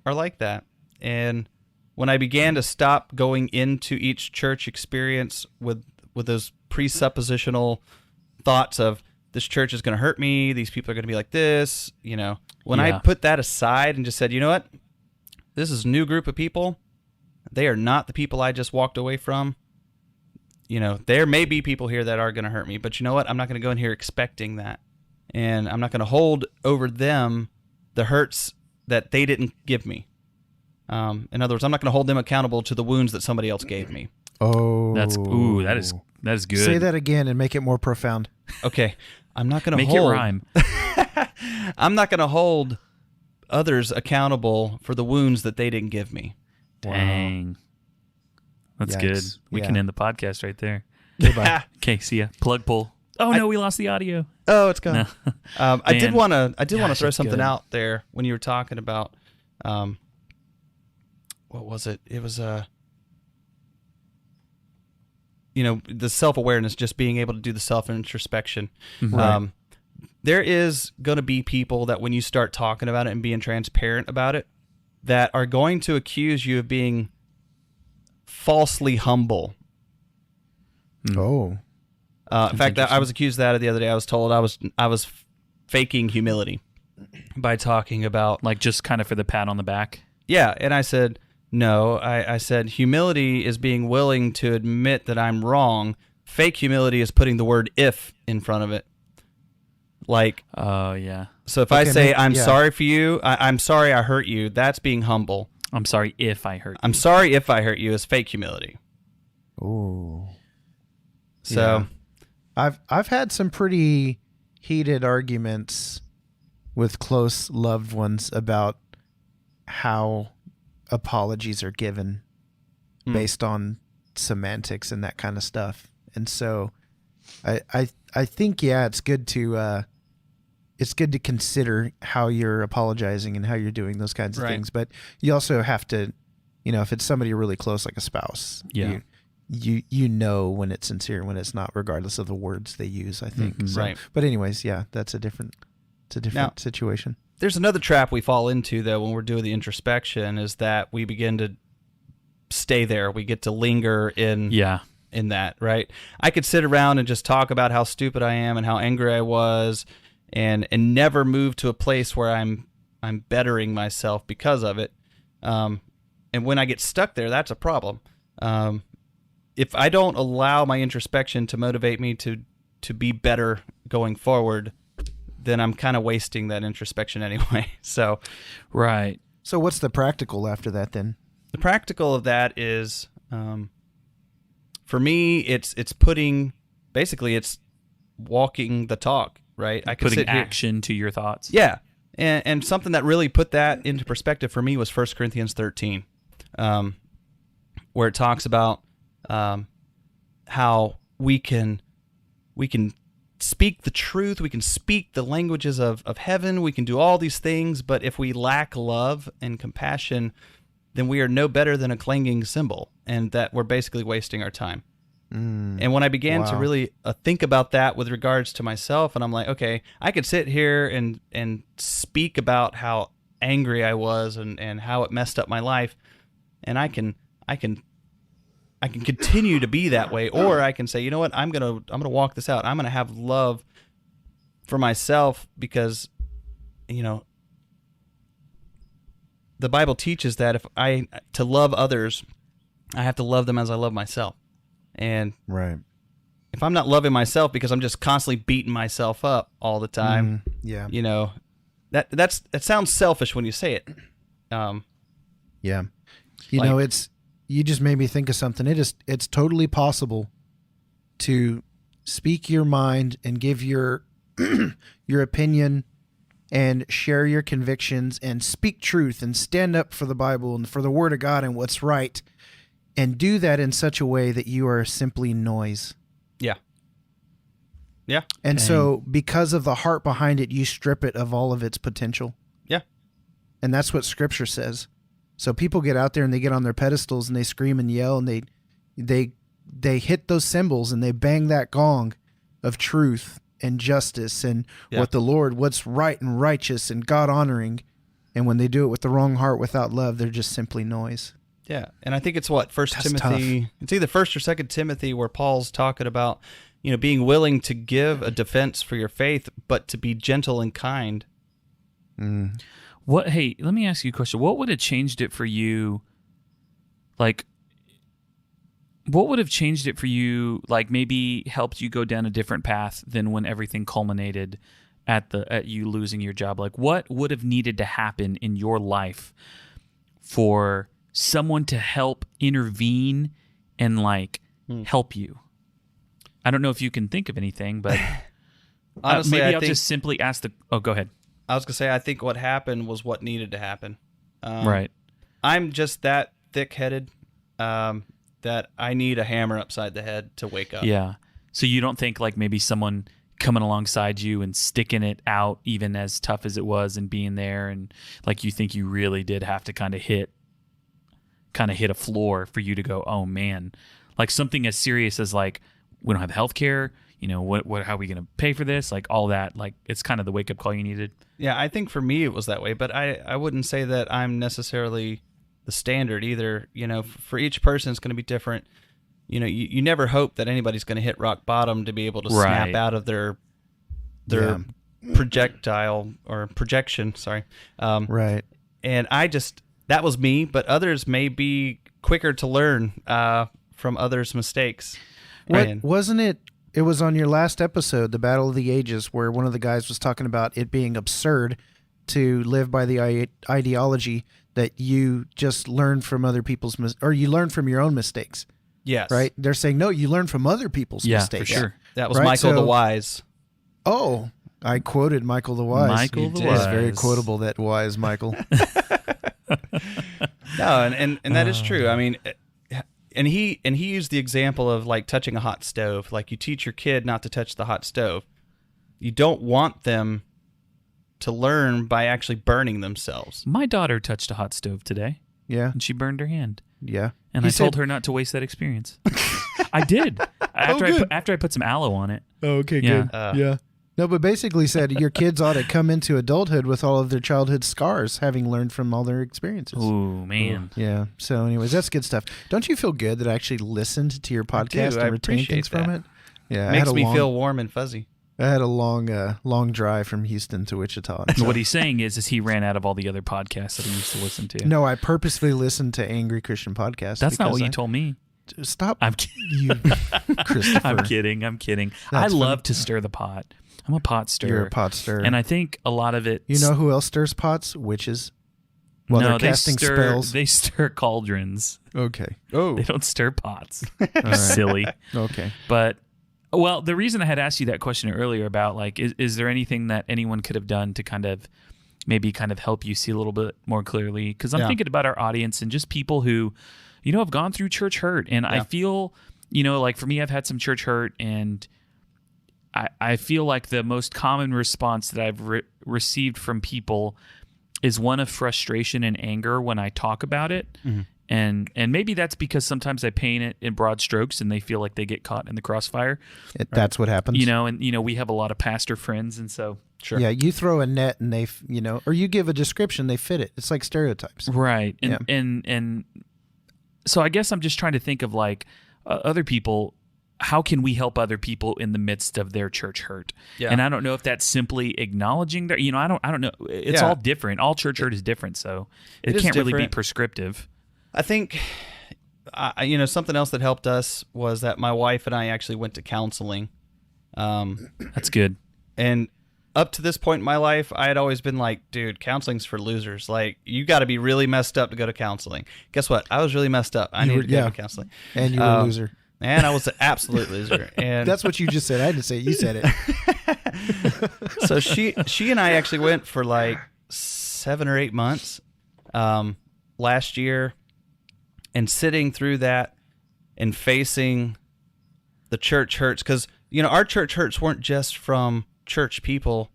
are like that. And when I began to stop going into each church experience with those presuppositional thoughts of, this church is going to hurt me, these people are going to be like this, when I put that aside and just said, you know what, this is a new group of people, they are not the people I just walked away from. There may be people here that are going to hurt me, but you know what, I'm not going to go in here expecting that. And I'm not going to hold over them the hurts that they didn't give me. In other words, I'm not going to hold them accountable to the wounds that somebody else gave me. Oh, that is good. Say that again and make it more profound. Okay, I'm not going to Make it rhyme. I'm not going to hold others accountable for the wounds that they didn't give me. Dang. That's Yikes. good. We Yeah. can end the podcast right there. Goodbye. Okay, see ya. Plug pull. Oh no, we lost the audio. Oh, it's gone. No. I did Man. want to Gosh, throw that's something good. out there when you were talking about what was it? It was the self-awareness, just being able to do the self-introspection. Right. There is going to be people that when you start talking about it and being transparent about it, that are going to accuse you of being falsely humble. Oh, In fact, I was accused of that the other day. I was told I was faking humility by talking about, Like just kind of for the pat on the back. yeah, and I said no. I said humility is being willing to admit that I'm wrong. Fake humility is putting the word "if" in front of it. Like, Oh yeah. so if I say I'm yeah. sorry for you, I'm sorry I hurt you, that's being humble. I'm sorry if I hurt you. I'm sorry if I hurt you is fake humility. oh. So, I've had some pretty heated arguments with close loved ones about how apologies are given based on semantics and that kind of stuff. And so I think it's good to consider how you're apologizing and how you're doing those kinds of Right. things. But you also have to, if it's somebody really close like a spouse, Yeah. you know when it's sincere and when it's not, regardless of the words they use, I think. Mhm. So, Right. But anyways, that's a different Now- situation. there's another trap we fall into, though, when we're doing the introspection, is that we begin to stay there. We get to linger in Yeah. that, right? I could sit around and just talk about how stupid I am and how angry I was, and never move to a place where I'm bettering myself because of it. And when I get stuck there, that's a problem. If I don't allow my introspection to motivate me to be better going forward, then I'm kind of wasting that introspection anyway. So Right. So what's the practical after that then? the practical of that is, for me, it's putting, basically it's walking the talk, right? I could Putting sit here- action to your thoughts. Yeah. And something that really put that into perspective for me was 1 Corinthians 13, where it talks about how we can speak the truth, we can speak the languages of heaven, we can do all these things, but if we lack love and compassion, then we are no better than a clanging cymbal, and that we're basically wasting our time. And when I began to Wow. really think about that with regards to myself, and I'm like, okay, I could sit here and speak about how angry I was and how it messed up my life, and I can continue to be that way, or I can say, you know what, I'm gonna walk this out. I'm gonna have love for myself, because the Bible teaches that to love others, I have to love them as I love myself. And Right. if I'm not loving myself because I'm just constantly beating myself up all the time, Yeah. that sounds selfish when you say it. Yeah. Like- You just made me think of something. It's totally possible to speak your mind and give your your opinion and share your convictions and speak truth and stand up for the Bible and for the Word of God and what's right, and do that in such a way that you are simply noise. Yeah. Yeah. And so because of the heart behind it, you strip it of all of its potential. Yeah. And that's what Scripture says. So people get out there and they get on their pedestals and they scream and yell and they hit those cymbals and they bang that gong of truth and justice and what's right and righteous and God honoring. And when they do it with the wrong heart, without love, they're just simply noise. Yeah. And I think it's First Timothy. Tough. It's either 1 or 2 Timothy where Paul's talking about, being willing to give a defense for your faith, but to be gentle and kind. Mm. Hey, let me ask you a question. What would have changed it for you? Like, what would have changed it for you? Like, maybe helped you go down a different path than when everything culminated at you losing your job? Like, what would have needed to happen in your life for someone to help intervene and help you? I don't know if you can think of anything, but honestly, maybe I'll just simply ask go ahead. I was going to say, I think what happened was what needed to happen. Right. I'm just that thick-headed that I need a hammer upside the head to wake up. Yeah. So you don't think maybe someone coming alongside you and sticking it out, even as tough as it was, and being there, and you think you really did have to kind of hit a floor for you to go, oh man, something as serious as we don't have health care, how are we going to pay for this? All that, it's kind of the wake up call you needed. Yeah, I think for me it was that way, but I wouldn't say that I'm necessarily the standard either. For each person it's going to be different. You never hope that anybody's going to hit rock bottom to be able to snap out of their projectile or projection. Sorry. Right. And that was me, but others may be quicker to learn from others' mistakes. Wasn't it? It was on your last episode, The Battle of the Ages, where one of the guys was talking about it being absurd to live by the ideology that you just learn from other people's or you learn from your own mistakes. Yes. Right? They're saying, no, you learn from other people's mistakes. For sure. That was Michael the Wise. Oh, I quoted Michael the Wise. Michael the Wise. It's very quotable, that wise Michael. No, and that is true. I mean, and he used the example of touching a hot stove. You teach your kid not to touch the hot stove. You don't want them to learn by actually burning themselves. My daughter touched a hot stove today. Yeah. And she burned her hand. Yeah. And I told her not to waste that experience. I did. After I put some aloe on it. Oh, okay, Yeah. good. Yeah. No, but basically said your kids ought to come into adulthood with all of their childhood scars, having learned from all their experiences. Oh, man. Yeah. So anyways, that's good stuff. Don't you feel good that I actually listened to your podcast and retained things from it? Yeah. Makes me feel warm and fuzzy. I had a long drive from Houston to Wichita. So. What he's saying is he ran out of all the other podcasts that he used to listen to. No, I purposely listened to Angry Christian Podcasts. That's not what you told me. Stop. I'm kidding. You, Christopher. I'm kidding. I love to stir the pot. I'm a pot stirrer. You're a pot stirrer. And I think a lot of it... You know who else stirs pots? Witches. While they're casting spells. They stir cauldrons. Okay. Oh. They don't stir pots. Right. Silly. Okay. But, well, the reason I had asked you that question earlier about, is there anything that anyone could have done to maybe help you see a little bit more clearly? Because I'm thinking about our audience and just people who, have gone through church hurt. And I feel, for me, I've had some church hurt, and I feel like the most common response that I've received from people is one of frustration and anger when I talk about it. Mm-hmm. And maybe that's because sometimes I paint it in broad strokes and they feel like they get caught in the crossfire. That's what happens. We have a lot of pastor friends, and so sure. Yeah, you throw a net and they, or you give a description, they fit it. It's like stereotypes. Right. And so I guess I'm just trying to think of other people. How can we help other people in the midst of their church hurt? Yeah. And I don't know if that's simply acknowledging their, I don't know. It's all different. All church hurt is different. So it can't really be prescriptive. I think, something else that helped us was that my wife and I actually went to counseling. That's good. And up to this point in my life, I had always been like, dude, counseling's for losers. You got to be really messed up to go to counseling. Guess what? I was really messed up. I needed to go to counseling. And you were a loser. And I was an absolute loser. And that's what you just said. I didn't say it. You said it. So she and I actually went for like 7 or 8 months last year, and sitting through that and facing the church hurts, because our church hurts weren't just from church people.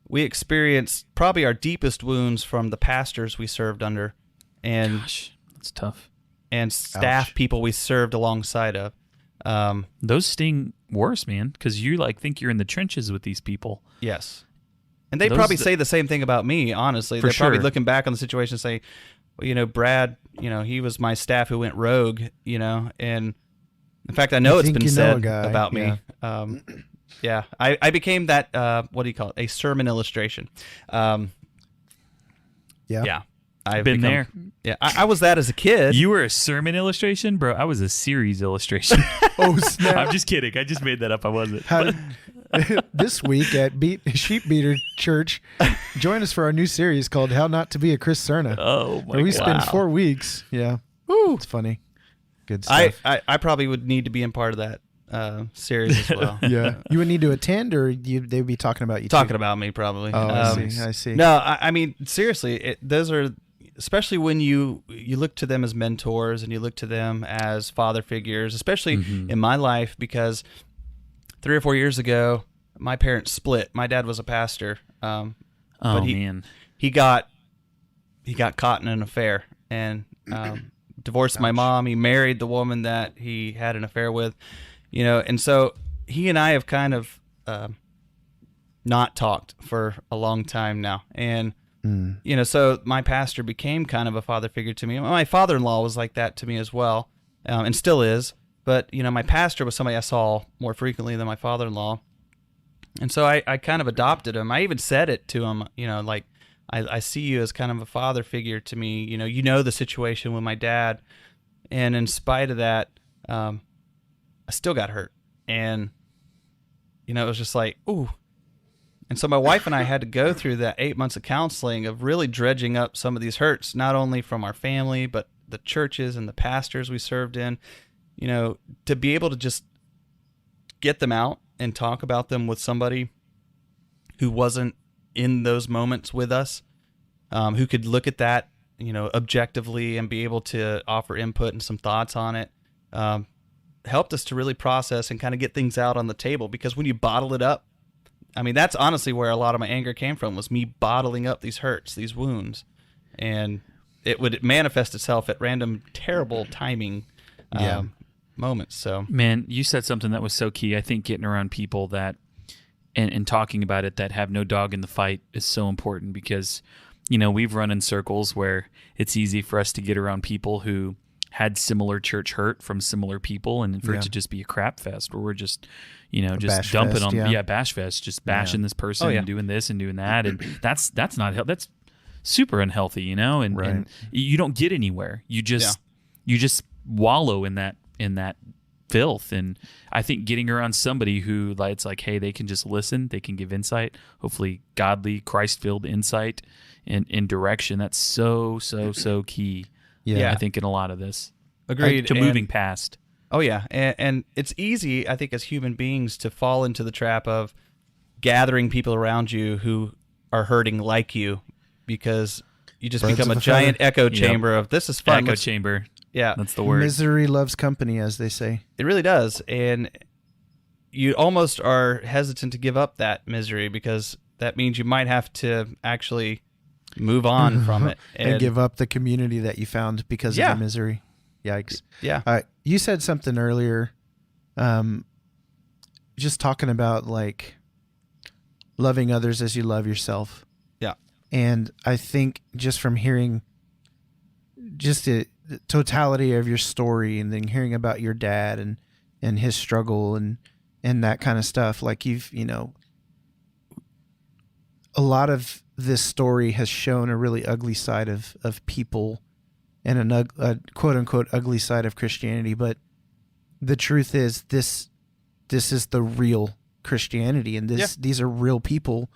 We experienced probably our deepest wounds from the pastors we served under, and Gosh, that's tough. and staff Ouch. people we served alongside of. Those sting worse, man, because you think you're in the trenches with these people. Yes. And they Those probably that- say the same thing about me, honestly. For They're probably sure. looking back on the situation and say, well, Brad, he was my staff who went rogue, and in fact, I know You it's think been you know a said guy, about me. Yeah. I became that, what do you call it? A sermon illustration. Yeah. Yeah. I've Been become- there. Yeah. I was that as a kid. You were a sermon illustration, bro. I was a series illustration. Oh, snap. I'm just kidding. I just made that up. I wasn't. This week at Sheep Beater Church, join us for our new series called "How Not to Be a Chris Cerna," Oh my where we god. spend 4 weeks. Yeah, it's funny, good stuff. I probably would need to be in part of that series as well. Yeah, you would need to attend, or they'd be talking about you. Talking too? about me, probably. Oh, I see. No, I mean, seriously, those are, especially when you look to them as mentors and you look to them as father figures, especially in my life, because 3 or 4 years ago, my parents split. My dad was a pastor. Oh but man. He got caught in an affair and divorced my mom. He married the woman that he had an affair with, and so he and I have kind of not talked for a long time now. And, so my pastor became kind of a father figure to me. My father-in-law was like that to me as well, and still is. But, my pastor was somebody I saw more frequently than my father-in-law. And so I kind of adopted him. I even said it to him, like, I see you as kind of a father figure to me. You know the situation with my dad. And in spite of that, I still got hurt. And, it was just like, ooh. And so my wife and I had to go through that 8 months of counseling of really dredging up some of these hurts, not only from our family, but the churches and the pastors we served in, to be able to just get them out and talk about them with somebody who wasn't in those moments with us, who could look at that, objectively and be able to offer input and some thoughts on it, helped us to really process and kind of get things out on the table. Because when you bottle it up, I mean, that's honestly where a lot of my anger came from, was me bottling up these hurts, these wounds, and it would manifest itself at random terrible timing moments. So, Man, you said something that was so key. I think getting around people that and talking about it that have no dog in the fight is so important, because we've run in circles where it's easy for us to get around people who had similar church hurt from similar people, and for it to just be a crap fest where we're just just bash dumping fest, on bash fest, just bashing this person and doing this and doing that, and that's not that's super unhealthy, and, Right. and you don't get anywhere. You just wallow in that filth. And I think getting around somebody who it's like, hey, they can just listen, they can give insight, hopefully godly, Christ-filled insight and direction. That's so key. Yeah. I think in a lot of this. agreed. To moving past. Oh, yeah. And it's easy, I think, as human beings to fall into the trap of gathering people around you who are hurting like you, because you just Birds become of a a giant feather. echo chamber of, this is fun. Echo chamber. Yeah, That's the word. Misery loves company, as they say. it really does. And you almost are hesitant to give up that misery, because that means you might have to actually move on from it. And give up the community that you found because of the misery. Yikes. Yeah. You said something earlier, just talking about loving others as you love yourself. Yeah. And I think just from hearing just the totality of your story, and then hearing about your dad and his struggle and that kind of stuff, a lot of this story has shown a really ugly side of people, and a quote unquote ugly side of Christianity. But the truth is, this is the real Christianity, and these are real people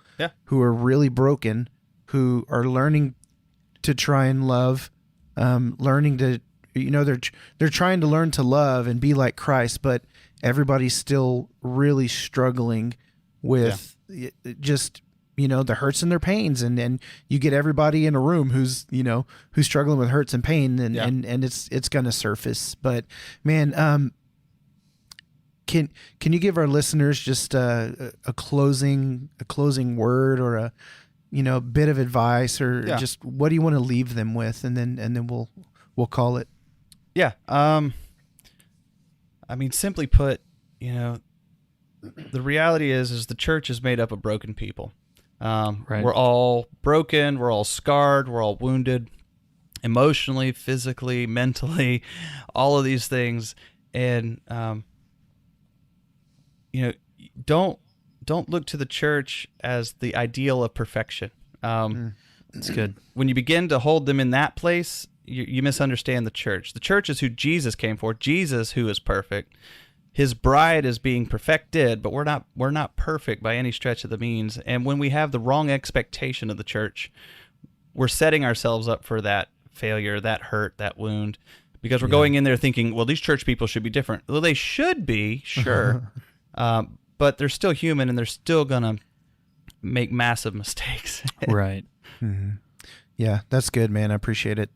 who are really broken, who are learning to try and love, learning to, they're trying to learn to love and be like Christ, but everybody's still really struggling with just, the hurts and their pains, and you get everybody in a room who's struggling with hurts and pain, and it's going to surface. But man, can you give our listeners just a closing word, or a bit of advice, or just what do you want to leave them with, and then we'll call it. Yeah. I mean, simply put, the reality is the church is made up of broken people. Right. We're all broken. We're all scarred. We're all wounded, emotionally, physically, mentally, all of these things. And, don't look to the church as the ideal of perfection. That's good. When you begin to hold them in that place, you misunderstand the church. The church is who Jesus came for. Jesus, who is perfect. His bride is being perfected, but we're not perfect by any stretch of the means. And when we have the wrong expectation of the church, we're setting ourselves up for that failure, that hurt, that wound, because we're going in there thinking, well, these church people should be different. Well, they should be, sure, but they're still human, and they're still gonna make massive mistakes. Right. Mm-hmm. Yeah, that's good, man. I appreciate it.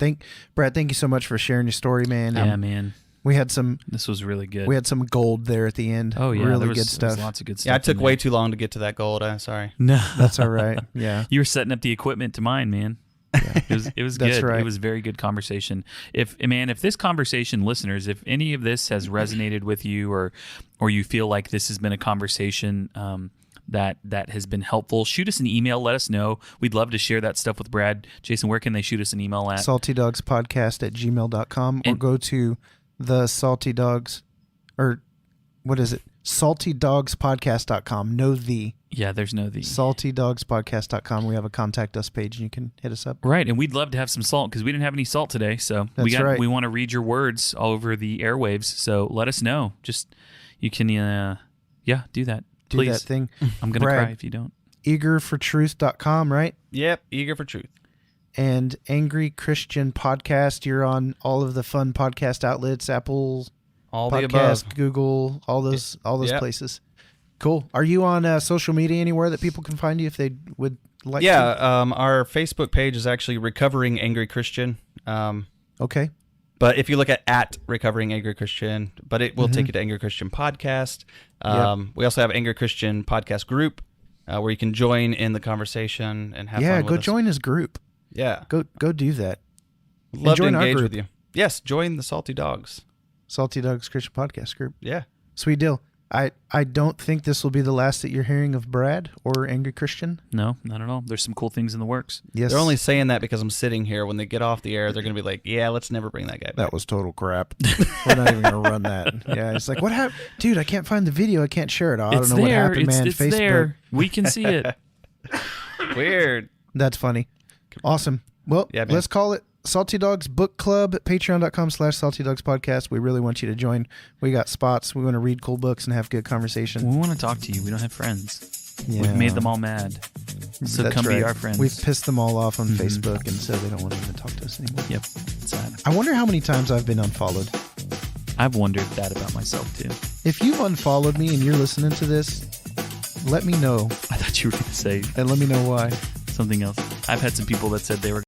Brad, thank you so much for sharing your story, man. Yeah, man. This was really good. We had some gold there at the end. Oh yeah, really good stuff. There was lots of good stuff. Yeah, I took way too long to get to that gold. I'm sorry. No, that's all right. Yeah, you were setting up the equipment to mine, man. Yeah. It was That's good. right. It was very good conversation. If this conversation, listeners, if any of this has resonated with you, or you feel like this has been a conversation that has been helpful, shoot us an email. Let us know. We'd love to share that stuff with Brad. Jason, where can they shoot us an email at? saltydogspodcast@gmail.com, or go to the Salty Dogs, or what is it? saltydogspodcast.com. No the. Yeah, there's no the. saltydogspodcast.com. We have a contact us page, and you can hit us up. Right, and we'd love to have some salt, because we didn't have any salt today. So we want to read your words all over the airwaves. So let us know. Just, you can, do that. Do Please. that thing. I'm going to cry if you don't. Eagerfortruth.com, right? Yep, Eager for Truth. And Angry Christian Podcast. You're on all of the fun podcast outlets, Apple all the Podcast, above. Google, all those places. Cool. Are you on social media anywhere that people can find you if they would like to? Our Facebook page is actually Recovering Angry Christian. Okay. But if you look at Recovering Angry Christian, but it will take you to Angry Christian Podcast. We also have Angry Christian Podcast Group, where you can join in the conversation and have fun with us. Yeah, go join his group. Yeah. Go do that. Love to engage with you. Yes, join the Salty Dogs. Salty Dogs Christian Podcast Group. Yeah. Sweet deal. I don't think this will be the last that you're hearing of Brad or Angry Christian. No, not at all. There's some cool things in the works. Yes. They're only saying that because I'm sitting here. When they get off the air, they're going to be like, yeah, let's never bring that guy back. That was total crap. We're not even going to run that. Yeah, it's like, what happened? Dude, I can't find the video. I can't share it. I don't know what happened, man. It's Facebook. there. We can see it. Weird. That's funny. Awesome. Well, let's call it Salty Dogs Book Club, patreon.com/Salty Dogs Podcast. We really want you to join. We got spots. We want to read cool books and have good conversation. We want to talk to you. We don't have friends. Yeah. We've made them all mad. So That's come right. be our friends. We've pissed them all off on Facebook, and so they don't want to even talk to us anymore. Yep. It's sad. I wonder how many times I've been unfollowed. I've wondered that about myself too. If you've unfollowed me and you're listening to this, let me know. I thought you were going to say And let me know why. something else. I've had some people that said they were